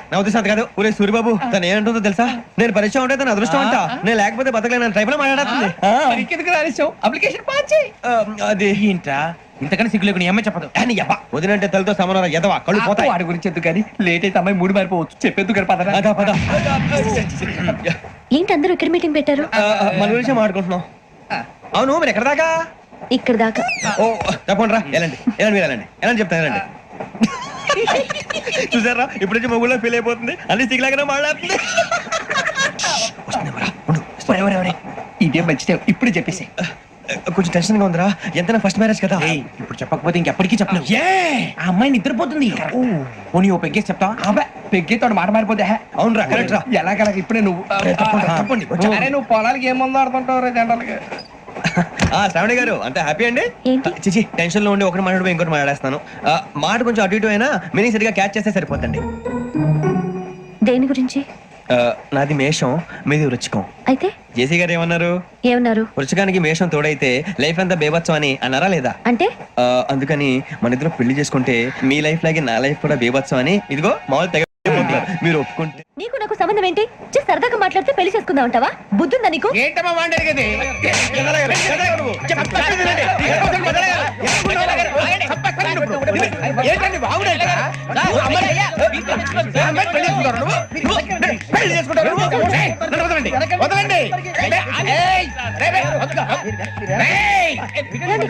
నా ఉద్దేశం అంత కాదు. ఊరే సూర్యబాబు తను ఏమంటుందో తెలుసా? నేను పరిచయం ఉంటే తన అదృష్టం అంట. నేను లేకపోతే బతకలేను ట్రైబ్ లో మాట్లాడుతుంది. ఇంకెందుకు రాలేసావు? అప్లికేషన్ పాస్ చేయి. అది ఏంట్రా ఇంతకన్నా సిగ్గు లేకుండా ఏమై చెప్పదు. వదినంటే తలతో సమానం ఎదవా కళ్ళు పోతాయి. వాడి గురించి ఎందుకు కానీ లేట్ అయితే అమ్మాయి మూడు మారిపోవచ్చు. చెప్పేందుకు కానీ పదరా. అదా పద. ఏంటి అందరూ ఇక్కడ మీటింగ్ పెట్టారు? మన గురించి మాట్లాడుకుంటున్నాం. అవును మీరు ఎక్కడ దాకా? ఇక్కడ దాకా. ఓ తప్పకుండా రా. వెళ్ళండి వెళ్ళండి మీరు వెళ్ళండి వెళ్ళండి చెప్తాను వెళ్ళండి. చూసారా ఇప్పుడు నుంచి మొగుల్లో ఫీల్ అయిపోతుంది. అన్ని సిగ్లాగానే మాట్లాడుతుంది. ఇదే మంచిదే, ఇప్పుడు చెప్పేసి. కొంచెం టెన్షన్ గా ఉందిరా. ఎంతైనా ఫస్ట్ మ్యారేజ్ కదా. ఇప్పుడు చెప్పకపోతే ఇంకెప్పటికీ చెప్పను. ఆ అమ్మాయి నిద్రపోతుంది. పోనీ ఓ పెగ్గేసి చెప్తా. పెగ్గేతో మాట మారిపోతే. అవునరా కరెక్ట్ రా. ఎలాగలా ఇప్పుడే నువ్వు తప్పండి. అరే నువ్వు పొలాలకి ఏం మందు ఆడుతుంటావు జనరల్గా. శ్రావణి గారు అంత హ్యాపీ అండి? ఏంటి? చిచి టెన్షన్ లో ఉండి ఒకటి మాట్లాడిపోయి ఇంకోటి మాట్లాడేస్తాను. మాట కొంచెం అటు ఇటు అయినా మీనింగ్ సరిగా క్యాచ్ చేస్తే సరిపోతండి. దేని గురించి? నాది మేషం, మీది వృచ్చికం. అయితే జేసీ గారు ఏమన్నారు? ఏమన్నారు? వృచ్చికానికి మేషం తోడైతే లైఫ్ అంతా బేబత్సం అని అన్నారా లేదా? అంటే అందుకని మన ఇద్దరు పెళ్లి చేసుకుంటే మీ లైఫ్ లాగే నా లైఫ్ కూడా బేబత్సం అని ఇదిగో మామూలు తెగ మీరు ఒప్పుకుంటే. నీకు నాకు సంబంధం ఏంటి? సరదాగా మాట్లాడితే పెళ్లి చేసుకుందాం అంటావా? బుద్ధుందా నీకు? ఏంటమ్మా వాడేది? ఏంటండి బాగుండే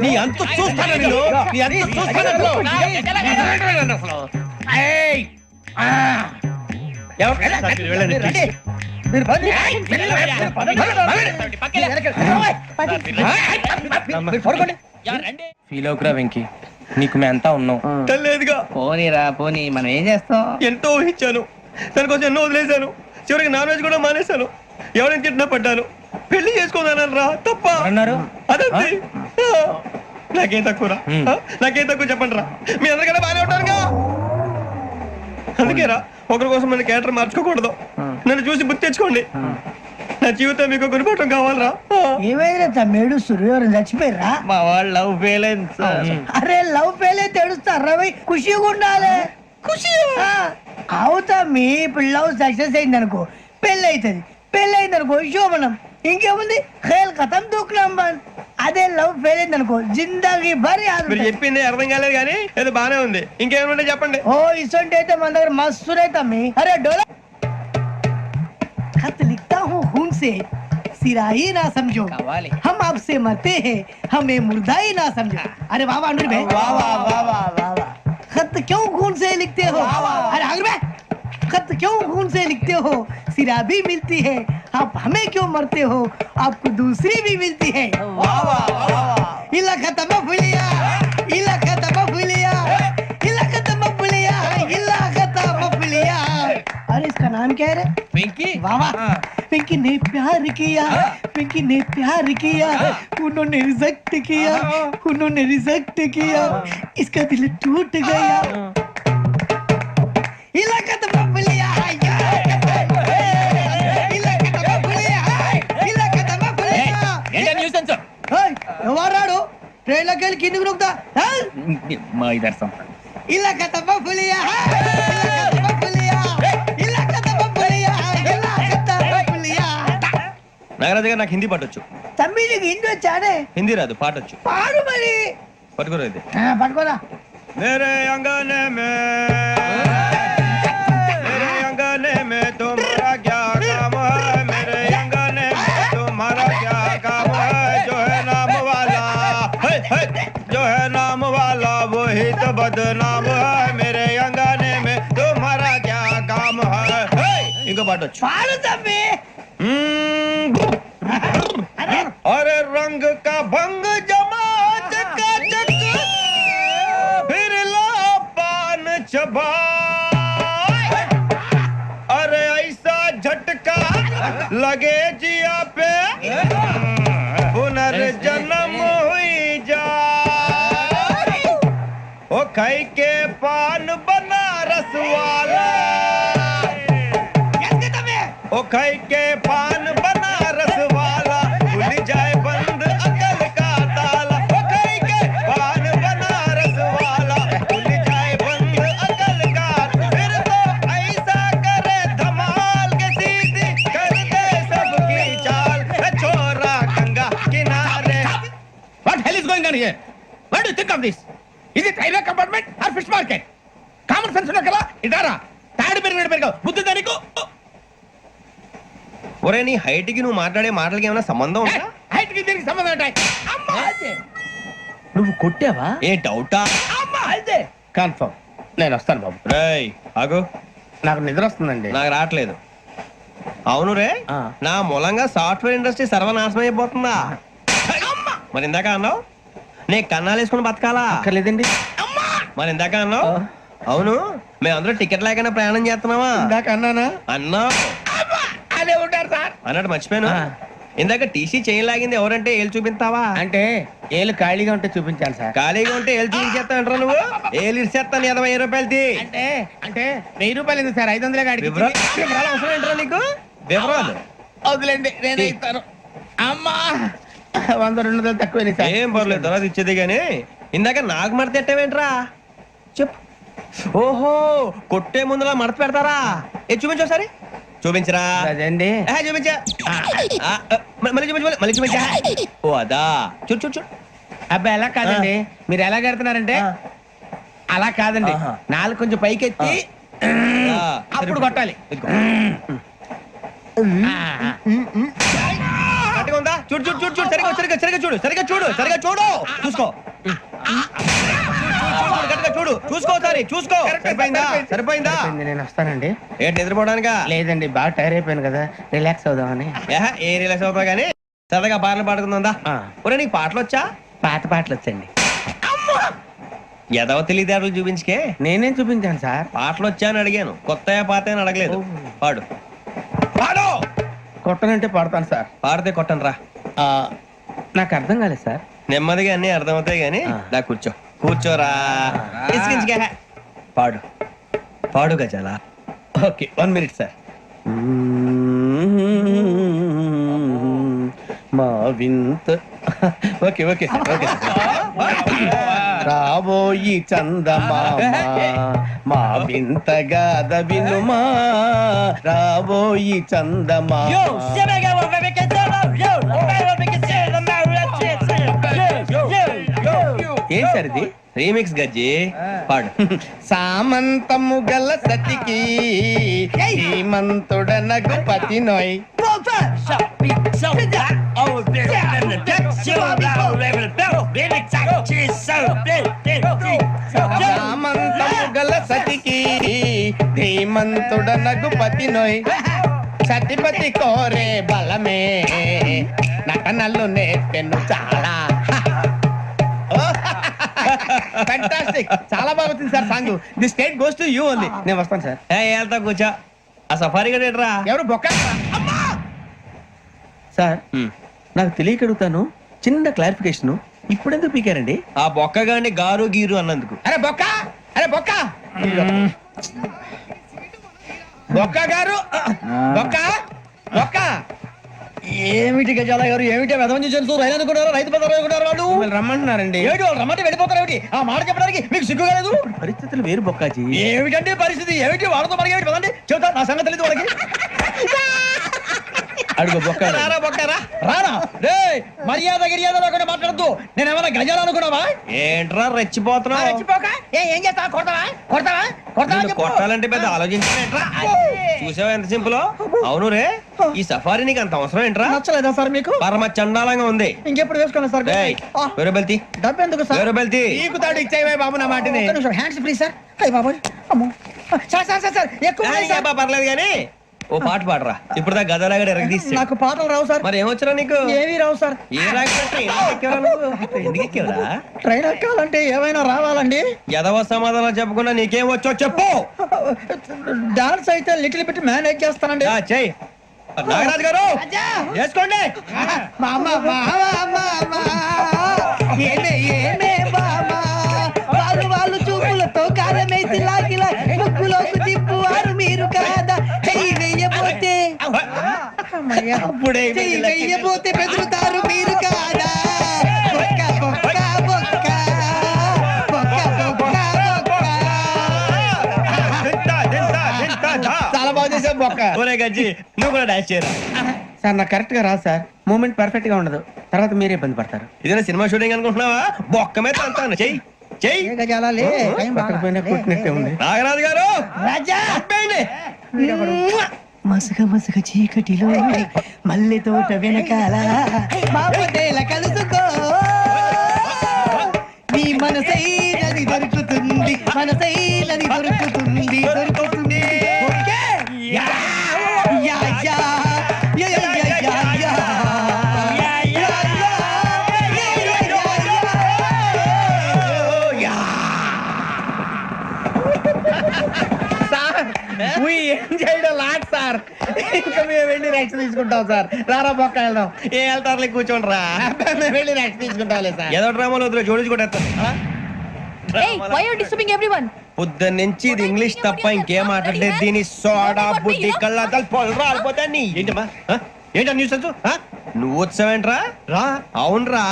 నీ అంత చూస్తాను నేను, నీ అంత చూస్తాను. ఫీల్ అవుకురా వెంకీ, నీకు మేము అంతా ఉన్నాం. లేదుగా పోనీరా పోనీ, మనం ఏం చేస్తాం? ఎంతో ఊహించాను, దానికోసం ఎన్నో వదిలేశాను. చివరికి నాన్ వెజ్ కూడా మానేశాను. ఎవరైనా తిట్టినా పడ్డాను. పెళ్లి చేసుకోదానని రా తప్ప అన్నారు. అదంతే. నాకేం తక్కువరా? నాకేం తక్కువ చెప్పండి రా. మీ అందరికన్నా బాగానే ఉంటారుగా. అందుకేరా ఒకరి కోసం మన క్యారెక్టర్ మార్చుకోకూడదు. నన్ను చూసి గుర్తు తెచ్చుకోండి. నా జీవితం మీకు గురిపటం కావాలరా. ఏమైనా తమ్మేడు సూర్యవరం చచ్చిపోయిరా? మా వాళ్ళు లవ్ ఫెయిల్ అయింది సార్. అరే లవ్ ఫెయిల్ అయితే ఏడుస్తారా? ఖుషిగా ఉండాలి. ఖుషి అవుతా. మీ ఇప్పుడు లవ్ సక్సెస్ అయింది అనుకో పెళ్ళి అవుతుంది. పెళ్ళి అయింది అనుకో శోభనం. ఇంకేముంది ఖేల్ కథం దూకునాం బంద్. అదే లవ్ ఫెయిల్ అయింది అనుకో జిందాగీ భారీ. మీరు చెప్పింది అర్థం కాలేదు కానీ ఏదో బానే ఉంది. ఇంకేమైనా చెప్పండి. ఓ ఇసొంటి అయితే మన దగ్గర మస్తు తమ్మి. అరే డోలా खत लिखता हूँ खून से, सिरा ही ना समझो, हम आपसे मरते हैं, हमें मुर्दा ही ना समझो. अरे वाह वाह अनुर भाई, वाह वाह वाह वाह वाह. खत क्यों खून से लिखते हो? अरे अनुर भाई, खत क्यों खून से लिखते हो? सिरा भी मिलती है, आप हमें क्यों मरते हो? आपको दूसरी भी मिलती है. वाह वाह वाह. इला खत्म फुलिया, इला खत्म फुलिया, इला खत्म फुलिया, इला खत्म फुलिया. अरे इसका नाम क्या है रे? पिंकी. वाह वाह. पिंकी ने प्यार किया, पिंकी ने प्यार किया, उन्होंने रिजेक्ट किया, उन्होंने रिजेक्ट किया, इसका दिल टूट गया. इलाका तो बबलिया, इलाका तो बबलिया, इलाका तो बबलिया. ఏంటా న్యూసెన్స్? ఎవరాడు ట్రైన్ లోకి పైకెళ్ళి కిందికి నొక్కుతా మా ఇదర్శం ఇలా కథ పులియా ఇలా కథ పులియా ఇలా కథ పులియా. నాగరాజు గారు నాకు హిందీ పాటొచ్చు. తమ్మి నీకు హిందీ వచ్చానే? హిందీ రాదు, పాటొచ్చు. పాడు మరి. పట్టుకోరా ఇది. పట్టుకోరా. मेरे अंगने में तुम्हारा क्या काम है? मेरे अंगने में तुम्हारा क्या काम है? जो है नाम वाला जो है नाम वाला वही तो बदनाम है. मेरे अंगने में तुम्हारा क्या काम है? इनको बाटो పాడు తమ్మి. अरे रंग का भंग जमा चकाचक फिर ला पान चबा. अरे ऐसा झटका लगे जिया पे पुनर्जन्म हुई जा. ओ खाई के पान बनारस वाला ओ खाई के पान बनारस वाला खुल जाए बंद अकल का ताला. ओ खाई के पान बनारस वाला खुल जाए बंद अकल का. फिर तो ऐसा करे धमाल के सीधी कर दे सबकी चाल. छोरा गंगा किनारे. What hell is going on here? What do you think of this? Is it railway compartment or fish market? Common sense ఉన్నా కదా ఇటారా. తాడు పెరిగావు బుద్ధి దానికి. ఒరే నీ హైట్ కి నువ్వు మాట్లాడే మాటలకి ఏమైనా సంబంధం ఉందా? హైట్ కి దీనికి సంబంధం ఉంటాయి. అమ్మా నువ్వు కొట్టావా? ఏ డౌటా? అమ్మా అయితే కన్ఫర్మ్ నేను వస్తాను బాబు. రేయ్ ఆగు, నాకు నిద్ర వస్తుందండి. నాకు రావట్లేదు. అవును రే, నా మూలంగా సాఫ్ట్వేర్ ఇండస్ట్రీ సర్వనాశనం అయిపోతుందా? మరి ఇందాక అన్నావు నీ కన్నాలు వేసుకుని బతకాలా? అక్కర్లేదండి. మరి ఇందాక అన్నావు అవును మేమందరూ టికెట్ లేకుండా ప్రయాణం చేస్తున్నావా? ఇందాక అన్నానా? అన్నావు. అదే ఉంటారు సార్. అన్నట్టు మర్చిపోయాను. ఇందాక టీసీ చైన్ లాగింది ఎవరంటే ఏళ్ళు చూపిస్తావా? అంటే ఏళ్ళు ఖాళీగా ఉంటే చూపించాలి సార్. ఖాళీగా ఉంటే ఏళ్ళు చూపించేస్తానంటారా నువ్వు? ఏళ్ళు ఇచ్చేస్తాను 20 రూపాయలది. అంటే అంటే 1000 రూపాయలు ఎందుకు సార్? 500 గాడికి వివరాలు అవసరం ఏంటరా నీకు? వివరాలు వదిలేండి నేనే ఇస్తాను. అమ్మా 100-200 తక్కువ సార్. ఏం పర్లేదు తర్వాత ఇచ్చేది గానీ ఇందాక నాకు మడత ఎట్టవేంట్రా చెప్పు. ఓహో కొట్టే ముందులా మడత పెడతారా? ఏ చూపించు ఒకసారి. చూపించరా. అదండి చూపించా. మళ్ళీ చూపించు మళ్ళీ చూపించా. ఓ అదా చూడు చూడు చూడు. అబ్బాయి ఎలా కాదండి, మీరు ఎలా కడుతున్నారంటే అలా కాదండి. నాలుగు కొంచెం పైకెత్తి అప్పుడు కొట్టాలి. గట్టిగా ఉందా? చూడు చూడు చూడు చూడు సరిగా సరిగా సరిగా చూడు సరిగా చూడు సరిగా చూడు చూసుకో. గట్టిగా చూడు చూసుకో సరి చూసుకో. సరిపోయిందా? సరిపోయిందా? నేను వస్తానండి. ఏంటి నిద్రపోవడానికా? లేదండి బాగా టైర్ అయిపోయాను కదా, రిలాక్స్ అవుదామని. ఏ రిలాక్స్ అవుతావు కానీ సరదాగా పాటలు పాడుకుందా? ఒరే నీకు పాటలు వచ్చా? పాత పాటలు వచ్చండి. ఎదవ తెలివితేటలు చూపించుకే. నేనేం చూపించాను సార్? పాటలు వచ్చా అని అడిగాను, కొత్త పాత అని అడగలేదు. పాడు పాడు. కొట్టనంటే పడతాను సార్. పాడితే కొట్టను రా. నాకు అర్థం కాలేదు సార్. నెమ్మదిగా అన్ని అర్థమవుతాయి గానీ దా కూర్చో. కూర్చోరా. ఇసుకించుకే. పాడు పాడు గజాల. Okay 1 minute sir. మా వింత okay okay sir okay sir. రాబోయి చందమామ మా వింత గాథ వినుమా. రాబోయి చందమామ. ఏం సార్ ఇది? రీమిక్స్ గజ్జి. పాడు. సామంతము గల సతికి హేమంతుడ నగుపతి నోయ్. సామంతము గల సతికి ధీమంతుడ నగుపతి నోయ్. సతిపతి కోరే బలమే నటనలు నేర్పెను చాలా. ఫ్యాంటాస్టిక్, చాలా బాగా వచ్చింది sir song. The state goes to you only. నేను వస్తాను సార్. వెళ్తా కూర్చో. ఆ సఫారీ గడేట్రా. ఎవరు బొక్క సార్? నాకు తెలియక అడుగుతాను, చిన్న క్లారిఫికేషన్. ఇప్పుడెందుకు పీకారండి? ఆ బొక్క గాని గారు గీరు అన్నందుకు. అరే బొక్క, అరే బొక్క, బొక్క గారు, బొక్క బొక్క ఏమిటి గజాల గారు ఏమిటి వెదవం చూసారు రైలు అనుకున్నారు రైతు బజార్ అనుకున్నారు వాళ్ళు రమ్మంటున్నారండి. ఏమిటి వాళ్ళు రమ్మంటే వెళ్ళిపోతారు ఏమిటి ఆ మాట చెప్పడానికి మీకు సిగ్గు కాలేదు పరిస్థితులు వేరు బొక్కాజీ. ఏమిటంటే పరిస్థితి ఏమిటి వాళ్ళతో మనకి ఏమిటి పదండి చెబుతా నా సంగతి తెలియదు వాళ్ళకి అడుగు బొక్క. రారా బొక్కరా రారా రే మర్యాద గిర్యాద లేకుండా మాట్లాడద్దు నేను ఏమైనా గజాలు అనుకున్నావా ఏంట్రా రెచ్చిపోతున్నావు? రెచ్చిపోక ఏం చేస్తావా కొడతావా కొడతావా కొడతావా నిన్ను చెప్పు. కొట్టాలంటే పెద్ద ఆలోచించావేంట్రా? చూసావా ఎంత సింపుల్? అవును రే, ఈ సఫారీ నీకు అంత అవసరం ఏంట్రా? నచ్చలేదా సార్ మీకు పరమ చండాలంగా ఉంది. ఇంకెప్పుడు వేసుకోండి సార్ వేరే బెల్తి డబ్బు ఎందుకు సార్ వేరే బెల్తి. నీకు తాడు ఇచ్చాయి బాబు నా మాటని. హ్యాండ్స్ ఫ్రీ సార్ అయ్యి బాబోయ్ అమ్మో సార్ సార్ సార్ సార్ ఎక్కువ ఉన్నాయి సార్. పర్లేదు కానీ ఓ పాట పాడరా. ఇప్పుడు దా గదలాగడ ఎరగదీసి. నాకు పాటలు రావు సార్ మరి ఏమొచ్చరా నీకు? ఏమీ రావు సార్ ఏ రాకపోతే ఎందుకు ఎక్కేవరా? ట్రైన్ ఎక్కాలంటే ఏమైనా రావాలండి ఎదవ సమాధానం చెప్పకుండా నీకేం వచ్చో చెప్పు. డాన్స్ అయితే లిటిల్ బిట్ మేనేజ్ చేస్తానండి చెయ్యి నాగరాజు గారు వేసుకోండి. వాళ్ళు చూపులతో కాలమేసి లాగిలా ముక్కులోకి తిప్పువారు మీరు కాదా చెయ్యి వెయ్యబోతే చెయ్యి వెయ్యబోతే బెదురుతారు మీరు కాదా బొక్క బొక్క బొక్క బొక్క బొక్క బొక్క. చాలా బాగా చేసావు బొక్క. ఒరే గజ్జి నువ్వు కూడా డాన్స్ చేయరా. సార్ నాకు కరెక్ట్ గా రాదు సార్. మూమెంట్ పర్ఫెక్ట్ గా ఉండదు. తర్వాత మీరే ఇబ్బంది పడతారు. ఇదేనా సినిమా షూటింగ్ అనుకుంటున్నావా? బొక్క మీద అంతాను చెయ్యి చెయ్యి. గజాలాలే పక్కన పోయినా కొట్టినట్టే ఉంది. నాగరాజు గారు రాజా చంపేయండి. మసక మసక చీకటిలో మల్లె తోట వెనకాల బాపదేల కలుసుకో నీ మనసైనది దొరుకుతుంది మనసైనది దొరుకుతుంది దొరుకుతుంది okay? Yeah, yeah, yeah, yeah, yeah, yeah, yeah, yeah. Yeah, yeah, yeah, yeah, yeah, yeah. Sir we enjoyed a lot, sir. ఇంకా మేము వెళ్ళి రెక్స్ తీసుకుంటాం సార్. రారా బొక్క వెళ్దాం. ఏ వెళ్తారులే కూర్చోండి రా. మేము వెళ్ళి రెక్స్ తీసుకుంటాంలే సార్. ఏదో డ్రామాలో వద్దు జోడించుకుంటేస్తాను. పొద్దున్న నుంచి ఇది ఇంగ్లీష్ తప్ప ఇంకేం మాట్లాడలేదు. దీని సోడా బుద్ధి కళ్ళ పొలరా రాలిపోతా నీ. ఏంటమ్మా ఏంటా న్యూస్ నువ్వు వచ్చావేంట్రా? రా అవునరా.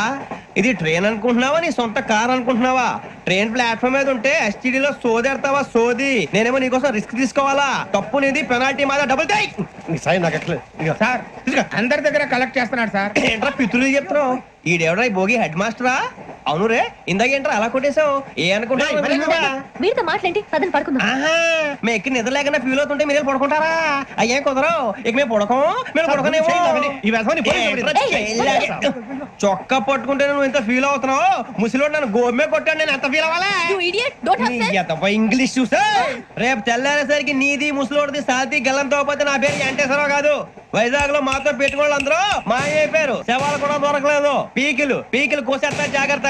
ఇది ట్రైన్ అనుకుంటున్నావా నీ సొంత కార్ అనుకుంటున్నావా? ట్రైన్ ప్లాట్ఫామ్ మీద ఉంటే ఎస్టీడీలో సోదేడతావా సోది. నేనేమో నీకోసం రిస్క్ తీసుకోవాలా? తప్పు నీది పెనాల్టీ మాదా డబుల్ టై. సార్ అందరి దగ్గర కలెక్ట్ చేస్తున్నాడు సార్. ఏంట్రా పితులు చెప్తున్నావు? ఈడెవడ్రా ఈ భోగి హెడ్ మాస్టరా? అవును రే ఇందాక ఏంట్రా అలా కొట్టేశావు? ఏ అనుకుంటా వీరితో మాట్లాడి అతను పడుకుందాం. మేము ఎక్కి నిద్ర లేకుండా ఫీల్ అవుతుంటే మీరు పడుకుంటారా? అయ్యే కుదరవు. ఇక మేము పడకం మీరు పడకనేమో. చొక్కా పట్టుకుంటే నువ్వు ఎంత ఫీల్ అవుతున్నావు? ముసలివాడు నన్ను గోమే కొట్టాడు, నేను ఎంత ఫీల్ అవ్వాలా? ఇంగ్లీష్ చూసా రేపు తెల్లారేసరికి నీది ముసలివాడిది సాతి గల్లంతో పోతే నా పేరు వెంకటేశ్వరరావు కాదు. వైజాగ్ లో మాతో పెట్టుకోళ్ళు అందరూ మాయైపోయారు. శవాలు కూడా దొరకలేదు. పీకిలు పీకిలు కోసేస్తా జాగ్రత్త.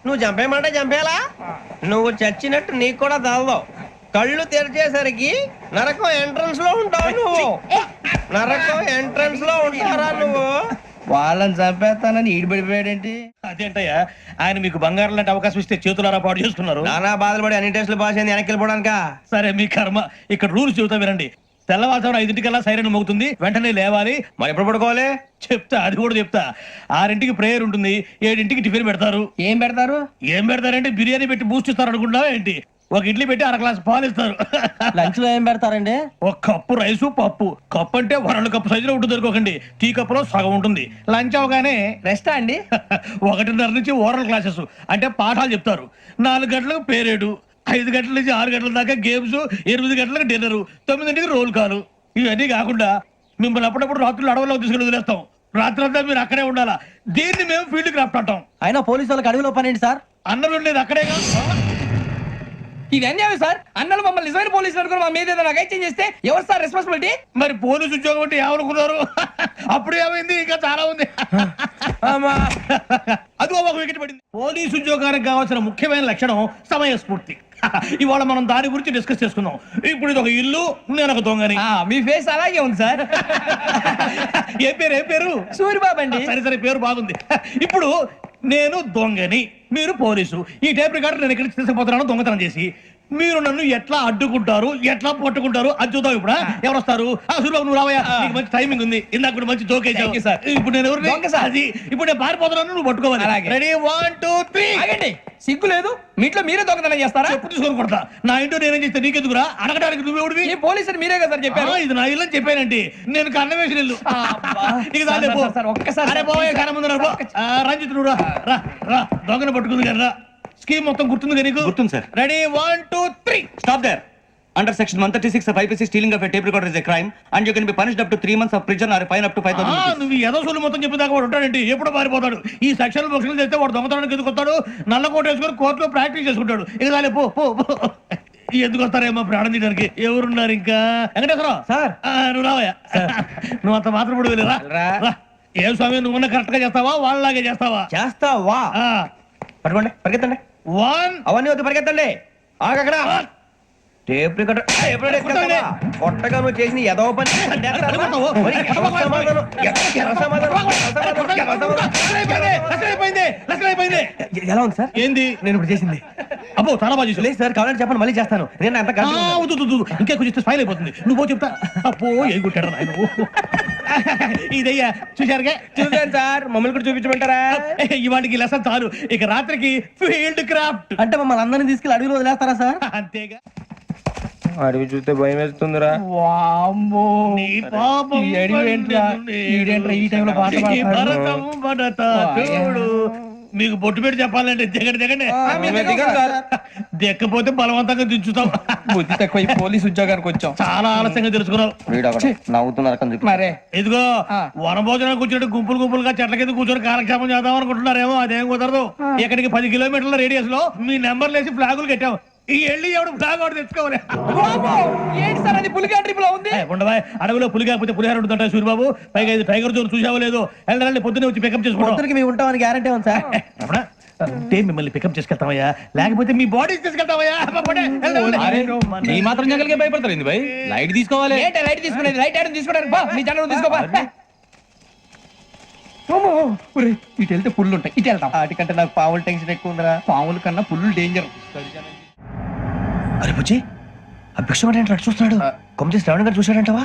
నువ్వు చంపేయమంటే చంపేలా? నువ్వు చచ్చినట్టు నీకు కూడా తగదు. కళ్ళు తెరిచేసరికి నరకం ఎంట్రన్స్ లో ఉంటావు నువ్వు. నరకం ఎంట్రన్స్ లో ఉంటారా నువ్వు? వాళ్ళని చంపేస్తానని ఈడిపడిపోయాడేంటి? అదేంటయ్యా ఆయన మీకు బంగారం లాంటి అవకాశం ఇస్తే చేతులారా పాటు చేస్తున్నారు. నానా బాధలు పడి అన్ని టెస్టులు పాస్ అయింది వెనక్కి వెళ్ళిపోవడానికా? సరే మీ కర్మ. ఇక్కడ రూల్స్ చెబుతా వినండి. తెల్లవారుజామున 5 సైరన్ మోగుతుంది, వెంటనే లేవాలి. మరి ఎప్పుడు పడుకోవాలి? చెప్తా, అది కూడా చెప్తా. 6 ప్రేయర్ ఉంటుంది, 7 టిఫిన్ పెడతారు. ఏం పెడతారు? ఏం పెడతారంటే బిర్యానీ పెట్టి బూస్ట్ ఇస్తారు అనుకుంటావా ఏంటి? ఒక ఇడ్లీ పెట్టి 1 గ్లాస్ పాలు ఇస్తారు. లంచ్ లో ఏం పెడతారండి? ఒక కప్పు రైసు పప్పు. కప్పు అంటే 2 కప్పు సైజులో ఉంటుంది అనుకోకండి. టీ కప్పులో సగం ఉంటుంది. లంచ్ అవగానే రెస్టా అండి? 1:30 నుంచి ఓరల్ క్లాసెస్ అంటే పాఠాలు చెప్తారు. 4 గంటలకు పేరేడు, 5 గంటల నుంచి 6 గంటల దాకా గేమ్స్, 8 గంటలకు డిన్నర్, 9 రోల్ కాలు. ఇవన్నీ కాకుండా మిమ్మల్ని అప్పుడప్పుడు రాత్రులు అడవుల్లో తీసుకుని వదిలేస్తాం. రాత్రి అంతా మీరు అక్కడే ఉండాలా. దీన్ని మేము ఫీల్డ్ క్రాఫ్ట్ అంటాం. అయినా పోలీసు వాళ్ళకి అడవిలో పనేంటి సార్? అన్నం ఉండేది అక్కడే కాదు. ఇది అన్యాయం సార్. అన్నలు మమ్మల్ని నిజమైన పోలీసులు అనుకుని మా మీద ఏదైనా అగైత్యం చేస్తే ఎవరు సార్ రెస్పాన్సిబిలిటీ? మరి పోలీసు ఉద్యోగం అంటే ఏమనుకున్నారు? అప్పుడు ఏమైంది? ఇంకా చాలా ఉంది. అదిగో ఒక వికెట్ పడింది. పోలీసు ఉద్యోగానికి కావాల్సిన ముఖ్యమైన లక్షణం సమయస్ఫూర్తి. ఇవాళ మనం దాని గురించి డిస్కస్ చేసుకుందాం. ఇప్పుడు ఇది ఒక ఇల్లు, నేను ఒక దొంగని. మీ ఫేస్ అలాగే ఉంది సార్. ఏ పేరు? సూరిబాబు అండి. సరే పేరు బాగుంది. ఇప్పుడు నేను దొంగని, మీరు పోలీసు. ఈ టైప్ రికార్డు నేను ఇక్కడికి తీసుకుపోతున్నాను దొంగతనం చేసి. మీరు నన్ను ఎట్లా అడ్డుకుంటారు ఎట్లా పట్టుకుంటారు అది చూద్దాం ఇప్పుడు ఎవరు వస్తారు సూర్యబాబు నువ్వు రావయ్యా నీకు మంచి టైమింగ్ ఉంది ఇందాక కూడా మంచి జోక్ వేసావు సార్ ఇప్పుడు నేను ఎవరు అది ఇప్పుడు నేను పారిపోతున్నాను నువ్వు పట్టుకోవాలి రెడీ 1 2 3 సిగ్గు లేదు మీ ఇంట్లో మీరే దొంగతనం చేస్తారా? చెప్పు తీసుకొని కొడతా నా ఇంట్లో నేనేం చేస్తే నీకెందుకురా అడగడానికి నువ్వెవడివి ఈ పోలీసులు మీరే కదా సార్ చెప్పారు. ఇది నా ఇల్లు అని చెప్పానండి నేను కన్న వేసిన ఇల్లు నీకు చాలే పో. ఒక్కసారి అరే పోయే కన్న ముందు రా పో. రంజిత్ నువ్వు రా రా రా దొంగను పట్టుకుంది కదా రా స్కీమ్ మొత్తం గుర్తుంది కదా నీకు? గుర్తుంది sir. Ready 1 2 3 Stop there. Under section 136 of IPC, stealing of a tape recorder is a crime, and you can be punished up to 3 months of prison or a fine up to 5,000 rupees. నువ్వు ఏదో సొల్లు మొత్తం చెప్పేదాకా వాడు ఉంటాడండి ఎప్పుడు పారిపోతాడు ఈ సెక్షన్ బొక్షలు చేస్తే వాడు దొంగతనానికి ఎందుకు వస్తాడు నల్ల కోట వేసుకొని కోర్టులో ప్రాక్టీస్ చేసుకుంటాడు ఇక చాలే పో పో పో. ఎందుకు వస్తారేమో ప్రాణం తీయడానికి ఎవరున్నారు ఇంకా వెంకటేశ్వరరావు సార్. నువ్వు రావయ్యా నువ్వు అంత మాత్రం కూడా వెళ్ళి రా రా. ఏం స్వామి నువ్వు కరెక్ట్ గా చేస్తావా వాళ్ళలాగే చేస్తావా చేస్తావా? పట్టుకోండి, పరిగెత్తండి. 1 అవన్నీ వద్దు, పరిగెత్తండి. ఆగక్కడ టేప్ రికార్డర్ కొట్టగా నువ్వు చేసిన ఏదో పని ఎలా ఉంది సార్? ఏంది నేను ఇప్పుడు చేసింది అబ్బో చాలా బాగా చేసావు. లేదు సార్, కావాలంటే చెప్పండి, మళ్ళీ చేస్తాను. నేను అంత ఇంకే కొంచెం స్మైల్ అయిపోతుంది నువ్వు చెప్తా అప్పో ఏ కుట్టాడు ఆయన ఇదయ్యా చూశారుగా చూసాను సార్, మమ్మల్ని కూడా చూపించమంటారా? ఇవాటికి లెసన్ చాలు ఇక రాత్రికి ఫీల్డ్ క్రాఫ్ట్ అంటే మమ్మల్ని అందరినీ తీసుకెళ్ళి అడవిలో వదిలేస్తారా సార్? అంతేగా అడవి చూస్తే భయం వేస్తుందిరా. నీ పాపం ఈ అడవి ఏంట్రా? ఈడేంట్రా ఈ టైంలో పాట ఈ పాడతాడు? భరతం భరత చూడు మీకు బొట్టు పెట్టి చెప్పాలంటే దిగండి దిక్కపోతే బలవంతంగా దించుతాం బుద్ధి తక్కువ ఈ పోలీస్ ఉద్యోగానికి వచ్చాం. చాలా ఆలస్యంగా తెలుసుకున్నావు నవ్వుతున్నారు. మరే ఇదిగో వనభోజనం కూర్చొని గుంపులు గుంపులుగా చెట్ల కింద కూర్చొని కాలక్షేపం చేద్దాం అనుకుంటున్నారేమో అదేం కుదరదు ఇక్కడికి 10 కిలోమీటర్ల రేడియస్ లో మీ నెంబర్ లేసి ఫ్లాగులు కట్టాం ఈ వెళ్ళి ఎవడు ఫ్లాగ్ ఒకటి తెచ్చుకోవాలి ఏంటి సార్ అది పులిగా ట్రిప్ లో ఉంది? ఉండవా అడవిలో పులి కాకపోతే పులిహార ఉంటుంటాయి సూర్యబాబు పైగా ఇది టైగర్ జోన్ చూసావో లేదో వెళ్ళాలి పొద్దున్నే వచ్చి పికప్ చేసుకుంటాం మేము ఉంటామని గ్యారంటీ ఉంది సార్. అంటే మిమ్మల్ని పికప్ చేసుకెళ్తామయ్యా లేకపోతే మీ బాడీ తీసుకెళ్తామయ్యా ఈ మాత్రం జంగల్కే భయపడతారు భయ్. లైట్ తీసుకోవాలి. ఏంటి లైట్ తీసుకునేది? లైట్ ఐటమ్ తీసుకోవడానికి బా మీ జంగల్ తీసుకోవా. ఇటు వెళ్తే పుల్లు ఉంటాయి, ఇటు వెళ్తాం. వాటికంటే నాకు పావులు టెన్షన్ ఎక్కువ ఉందిరా. పాముల కన్నా పుల్లు డేంజర్. అరే బుజ్జి, అభిక్షం అంటే చూస్తున్నాడు. కొమ్మ శ్రావణ్ గారు చూశాడంటవా?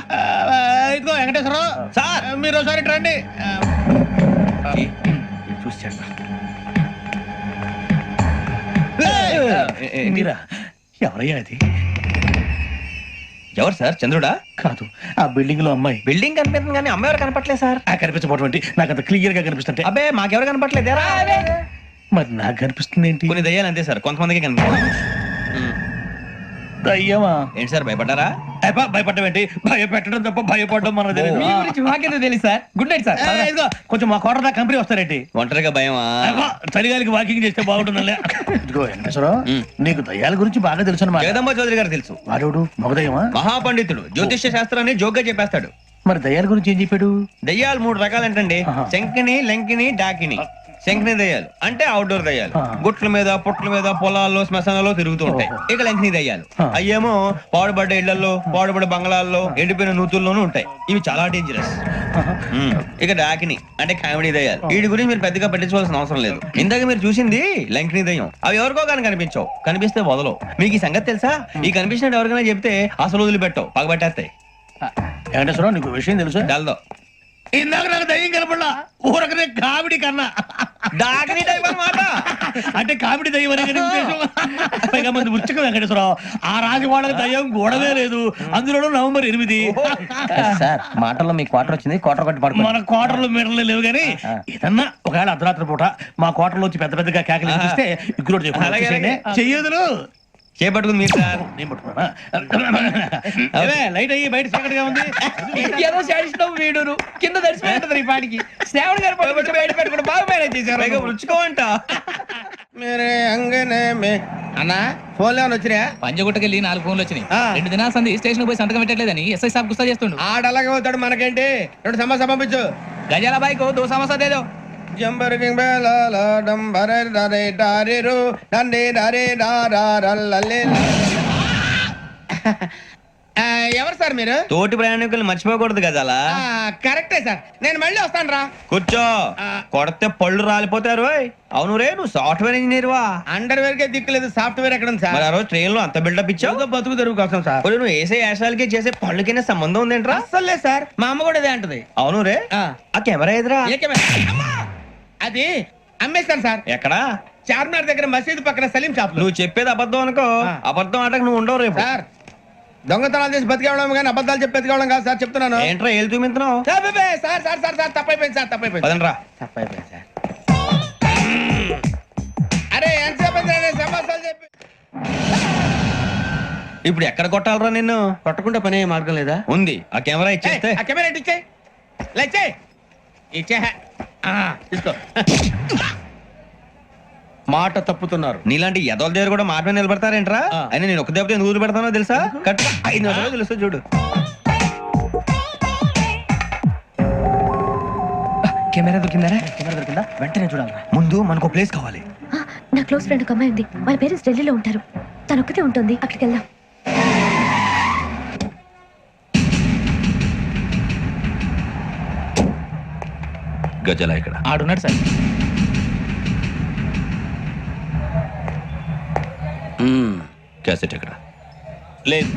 ఇదిగో వెంకటేశ్వరరావు సార్ మీరు ఒకసారి ఇటు రండి చూశాడు. మీరా ఎవరయ్యా అది? ఎవరు సార్? చంద్రుడా? కాదు ఆ బిల్డింగ్ లో అమ్మాయి. బిల్డింగ్ కనిపిస్తుంది కానీ అమ్మ ఎవరు కనపట్లేదు సార్. కనిపించబోటువంటి నాకు అంత క్లియర్ గా కనిపిస్తుంటే అబ్బే మాకెవరు కనపట్లేదేరా? మరి నాకు కనిపిస్తుంది ఏంటి? కొన్ని దయ్యాలు అంతే సార్, కొంతమందికి కనిపిస్తుంది. అయ్యమా ఏంటి సార్ భయపడ్డారా? భయపడడం ఏంటి? భయపెట్టడం తప్ప భయపడడం మనకు తెలియదు. మీ గురించి మాకేదో తెలుసు సార్. Good night sir. ఇదిగో కొంచెం మా కోట దాకా కంపెనీ వస్తారేంటి? ఒంటరిగా భయమా? చలిగాలికి వాకింగ్ చేస్తే బాగుంటుందిలే. ఇదిగో వెంకటేశ్వరరావు నీకు దయ్యాల గురించి బాగా తెలుసు అన్నమాట. జగదంబ చౌదరి గారు తెలుసు. వాడు మగదయ్యమా? మహాపండితుడు, జ్యోతిష్య శాస్త్రాన్ని జోగ్గా చెప్పేస్తాడు. మరి దయ్యాల గురించి ఏం చెప్పాడు? దయ్యాలు 3 రకాలంటండి. శంకిని, లంకిని, డాకిని. శంకిని దయ్యాలు అంటే అవుట్డోర్ దయ్యాలు, గుట్ల మీద పుట్ల మీద పొలాల్లో శ్మశానాల్లో తిరుగుతూ ఉంటాయి. ఇక లంకిని దయ్యాలు అయ్యేమో పాడుబడ్డ ఇళ్లలో పాడుబడ్డ బంగ్లాల్లో ఎండిపోయిన నూతుల్లోనూ ఉంటాయి. ఇవి చాలా డేంజరస్. ఇక డాకిని అంటే కామెడీ దయ్యాలు. వీటి గురించి మీరు పెద్దగా పట్టించుకోవాల్సిన అవసరం లేదు. ఇందాక మీరు చూసింది లంకిని దయ్యం. అవి ఎవరికో కానీ కనిపించవు, కనిపిస్తే వదలవు. మీకు ఈ సంగతి తెలుసా? ఈ కనిపించినట్టు ఎవరికైనా చెప్తే అసలు వదిలిపెట్టవు, పగబట్టేస్తాయి. వెంకటేశ్వరరావు నీకు విషయం తెలుసా? డల్దో ఇందాక నాకు దయ్యం కనపడలా, ఊరకనే కామెడీ కన్నా డాకిని టైప్ అన్నమాట. అంటే కామెడీ దయ్యం అనే కదా ఉద్దేశం. పైగా మంది ఉచ్చక వెంకటేశ్వరరావు ఆ రాజు వాళ్ళకి దయ్యం గోడవే లేదు, అందులో నవంబర్ 8. సార్ మాటల్లో మీ క్వార్టర్ వచ్చింది, క్వార్టర్ కొట్టి పడుకో. మన క్వార్టర్లు మీటర్లు లేవు కానీ ఏదన్నా ఒకవేళ అర్ధరాత్రి పూట మా క్వార్టర్లో వచ్చి పెద్ద పెద్దగా కేకలు ఇస్తే ఇగ్గురు చెయ్యదులు చేపట్టుకుంది మీరు సార్. నేను పట్టుకున్నా లైట్ అయ్యి బయట చీకటిగా ఉంది. ఏదో శాడిస్తాం వీడును కింద దర్శనం ఈ పాటికి. శ్రావణ్ గారు బయట పెట్టుకుంటే బాగా మేనేజ్ చేశారు. రుచుకోవంట మేరే అంగనే మే అన్నా ఫోన్లో వచ్చినా పంజగుట్టకెళ్ళి 4 ఫోన్లు వచ్చినాయి. 2 దినాల సంది స్టేషన్ పోయి సంతకం పెట్టలేదని ఎస్ఐ సాబ్ గుస్తా చేస్తుండు. ఆడలాగే పోతాడు, మనకేంటి? 2 సమస్య పంపించు. గజాల బైక్ 2 సమస్య దేదో. జంబరకింగ్ బేలాల డంబరే డరే డారిరు డండే డరే డారారల్లలే. ఎవరు సార్ మీరు? తోటి ప్రయాణికులు మర్చిపోకూడదు గజాలా. కరెక్టే సార్, నేను మళ్ళీ వస్తాను రా. కూర్చో, కొడితే పళ్ళు రాలిపోతారు. ఓయ్. అవును రే, నువ్వు సాఫ్ట్వేర్ ఇంజనీర్ వా? అండర్వేర్ కే దిక్కులేదు, సాఫ్ట్వేర్ ఎక్కడ ఉంది సార్? మరి ఆ రోజు ట్రైన్ లో అంత బిల్డప్ ఇచ్చావు. బతుకు తెరువు కోసం సార్. ఒరేయ్, నువ్వు వేసే యాశాలకి చేసే పళ్ళకైనా సంబంధం ఉందేంట్రా? అస్సలు లేదు సార్, మా అమ్మ కూడా ఇదే అంటది. అవును రే, ఆ కెమెరా ఎదురా? ఏ కెమెరా? అమ్మా! అది అమ్మేస్తాను సార్. ఎక్కడా? చార్మినార్ దగ్గర మసీదు పక్కన సలీం షాప్. నువ్వు చెప్పేది అబద్ధం అనుకో. అబద్ధం ఆటకు నువ్వు ఉండవు రేపు. సార్, దొంగతనాలు చేసి బతికేవడం కానీ అబద్ధాలు చెప్పి బతికేవడం కాదు సార్, చెప్తున్నాను. ఏంట్రా ఏళ్ళు చూపించినావు? సార్ సార్ సార్ సార్ తప్పైపోయింది సార్, తప్పైపోయింది. పదండ్రా. తప్పైపోయింది సార్. అరే ఎంతసేపు సమాసాలు చెప్పి ఇప్పుడు ఎక్కడ కొట్టాలరా నిన్ను? కొట్టకుండా పని అయ్యే మార్గం లేదా? ఉంది, ఆ కెమెరా ఇచ్చేస్తే. ఆ కెమెరా ఇచ్చే లేచే ఇచ్చే తీసుకో. మాట తప్పుతున్నారు. నీలాంటి ఎదల దగ్గర కూడా మాట మీద నిలబడతారేంట్రా? అయినా నేను ఒక దెబ్బతో ఎందుకు పెడతానో తెలుసా? కట్ 5 నిమిషాలు తెలుసు చూడు. కెమెరా దొరికిందా? వెంటనే చూడాలరా. ముందు మనకు ప్లేస్ కావాలి. నా క్లోజ్ ఫ్రెండ్ ఒక అమ్మాయి ఉంది, వాళ్ళ పేరెంట్స్ ఢిల్లీలో ఉంటారు. తను ఒక్కతే ఉంటుంది, అక్కడికి వెళ్దాం. గజల ఇక్కడ ఆడున్నాడు సార్. క్యాసెట్ ఎక్కడ? లేదు.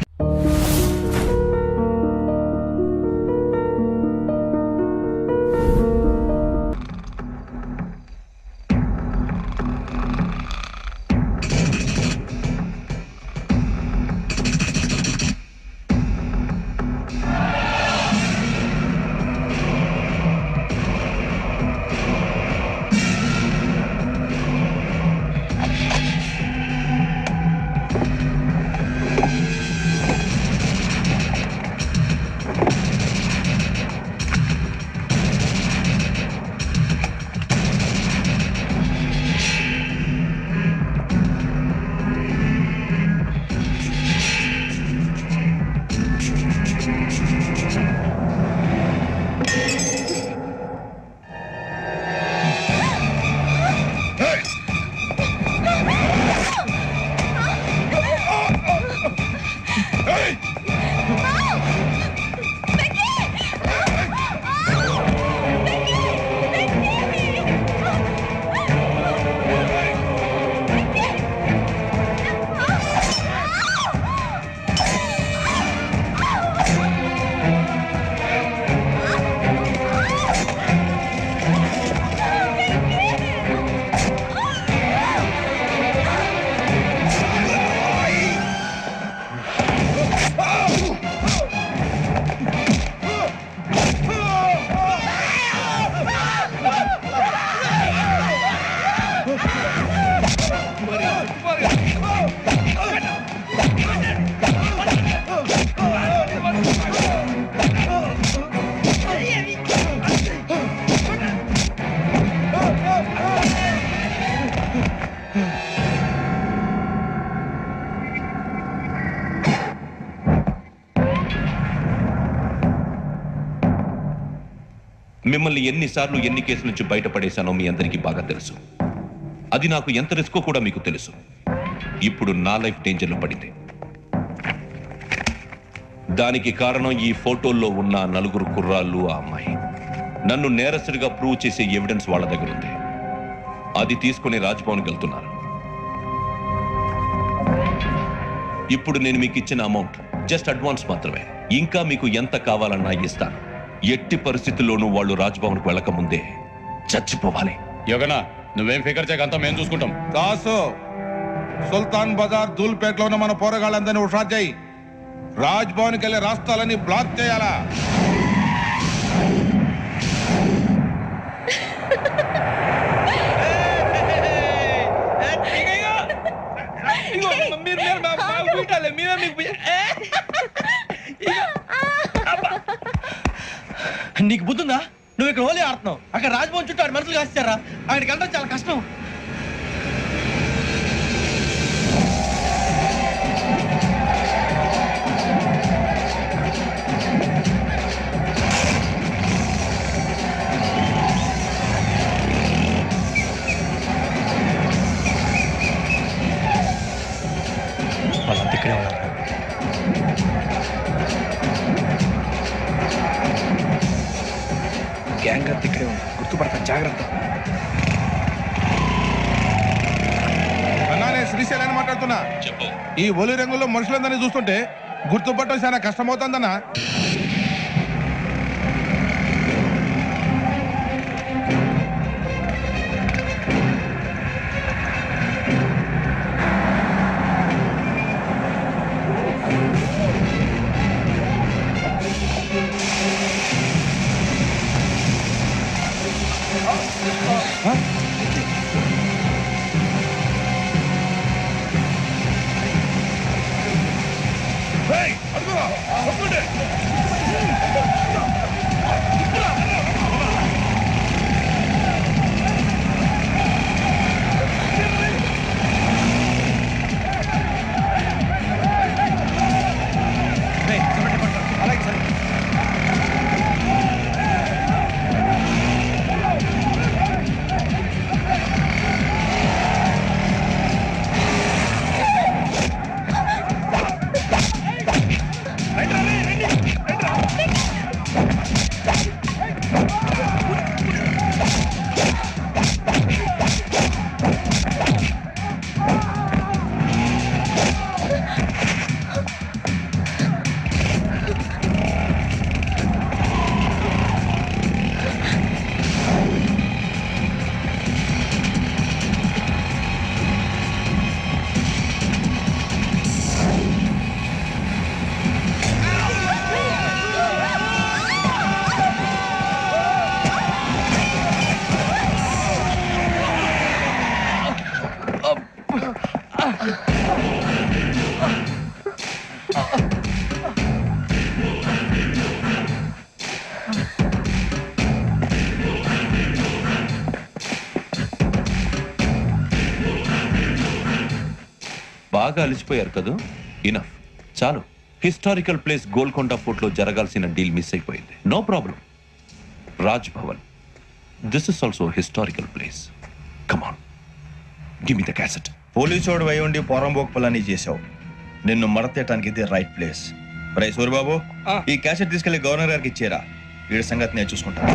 మిమ్మల్ని ఎన్నిసార్లు ఎన్ని కేసుల నుంచి బయటపడేశానో మీ అందరికీ బాగా తెలుసు. అది నాకు ఎంత రిస్కో కూడా మీకు తెలుసు. ఇప్పుడు నా లైఫ్ డేంజర్లో పడింది. దానికి కారణం ఈ ఫోటోల్లో ఉన్న 4 కుర్రాళ్ళు, ఆ అమ్మాయి. నన్ను నేరస్తుడిగా ప్రూవ్ చేసే ఎవిడెన్స్ వాళ్ళ దగ్గర ఉంది. అది తీసుకుని రాజ్భవన్కి వెళ్తున్నారు. ఇప్పుడు నేను మీకు ఇచ్చిన అమౌంట్ జస్ట్ అడ్వాన్స్ మాత్రమే. ఇంకా మీకు ఎంత కావాలన్నా ఇస్తాను. ఎట్టి పరిస్థితుల్లోనూ వాళ్ళు రాజ్భవన్కు వెళ్ళక ముందే చచ్చిపోవాలి. యోగనా, నువ్వేం ఫికర్ చేయకంతా మేము చూసుకుంటాం. దాసు, సుల్తాన్ బజార్ ధూల్పేటలో ఉన్న మన పోరగాళ్ళందరినీ హుషారు చేయి. రాజ్ భవన్కి వెళ్ళే రాష్ట్రాలన్నీ బ్లాక్ చేయాలా? నీకు బుద్ధుందా? నువ్వు ఇక్కడ హోలీ ఆడుతున్నావు, అక్కడ రాజ్భవన్ చుట్టూ 6 మనుషులు కాస్తారా? అక్కడికి వెళ్ళడం చాలా కష్టం. వాళ్ళంతా ఇక్కడే ఉన్నారు. గుర్తుపడతాను, జాగ్రత్త. అన్నా, నేను శ్రీశైలాన్ని మాట్లాడుతున్నా. చెప్పు. ఈ ఒలి రంగులో మనుషులందరినీ చూస్తుంటే గుర్తుపట్టడం చాలా కష్టమవుతుందన్నా. బాగా అలిసిపోయారు కదా, ఇనఫ్, చాలు. హిస్టారికల్ ప్లేస్ గోల్కొండ ఫోర్ట్ లో జరగాల్సిన డీల్ మిస్ అయిపోయింది. No problem. Raj Bhavan, this is also historical place. Come on, give me the cassette. పోలీసోడు వై ఉండి పోరంబోకు చేసావు. నిన్ను మడతేయటానికి ఇది రైట్ ప్లేస్. రై సూరిబాబు, ఈ క్యాసెట్ తీసుకెళ్లి గవర్నర్ గారికి ఇచ్చేరా. వీడి సంగతి నేను చూసుకుంటాను.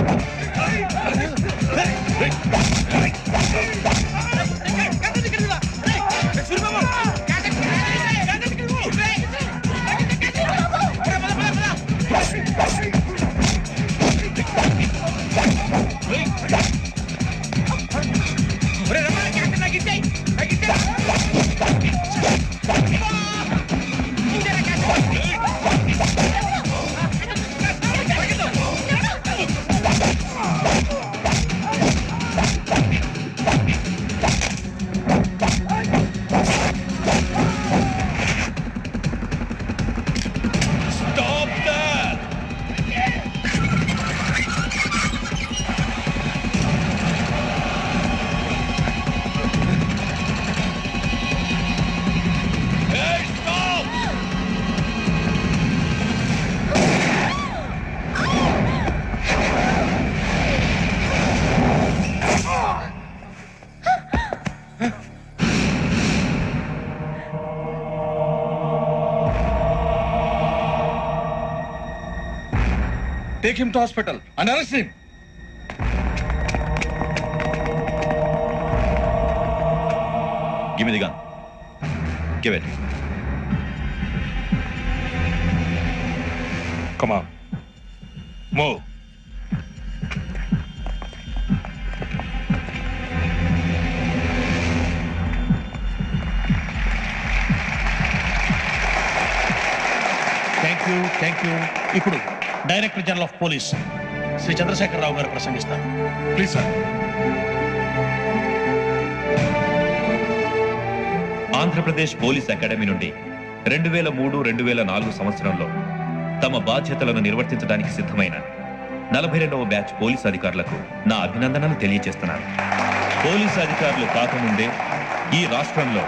Take him to hospital and arrest him. Give me the gun. Give it. Come on. Move. Thank you. ఇప్పుడు director general of police Shri Chandrasekhararao garu ప్రసంగిస్తారు. Please, sir. Andhra Pradesh police academy నుండి 2003-2004 సంవత్సరంలో తమ బాధ్యతలను నిర్వర్తించడానికి సిద్ధమైన 42వ బ్యాచ్ పోలీస్ అధికారులకు నా అభినందనలు తెలియజేస్తున్నాను. పోలీసు అధికారులు కాకముందే ఈ రాష్ట్రంలో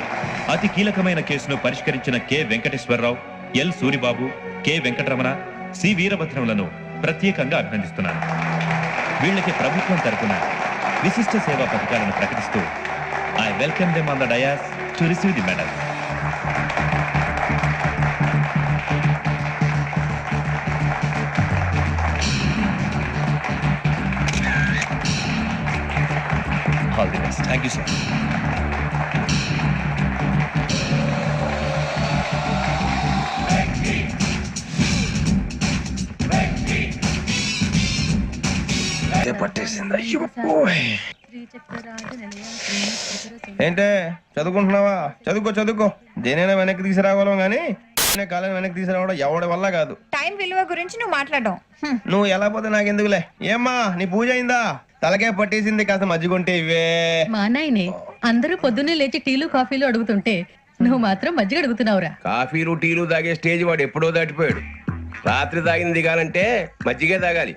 అతి కీలకమైన కేసును పరిష్కరించిన K Venkateswararao, L Suribabu, K Venkataramana, C వీరభద్రములను ప్రత్యేకంగా అభినందిస్తున్నాను. వీళ్ళకి ప్రభుత్వం తరపున విశిష్ట సేవా పథకాలను ప్రకటిస్తూ I welcome them on the dais to receive the medal. ఏంటే చదువుకుంటున్నావా? చదువుకో చదువుకో. దేనైనా వెనక్కి తీసుకురావాలం కానీ కాలం వెనక్కి తీసుకురావడం ఎవడి వల్ల కాదు. టైం విలువ గురించి నువ్వు మాట్లాడడం నువ్వు ఎలా పోతే నాకెందుకులే. ఏమ్మా నీ పూజ అయిందా? తలకే పట్టేసింది, కాస్త మజ్జిగుంటే ఇవే. మా నాయనే అందరూ పొద్దున్నే లేచి టీలు కాఫీలు అడుగుతుంటే నువ్వు మాత్రం మజ్జిగ అడుగుతున్నావురా. కాఫీలు టీలు తాగే స్టేజ్ వాడు ఎప్పుడో దాటిపోయాడు. రాత్రి తాగింది దిగాలంటే మజ్జిగే తాగాలి.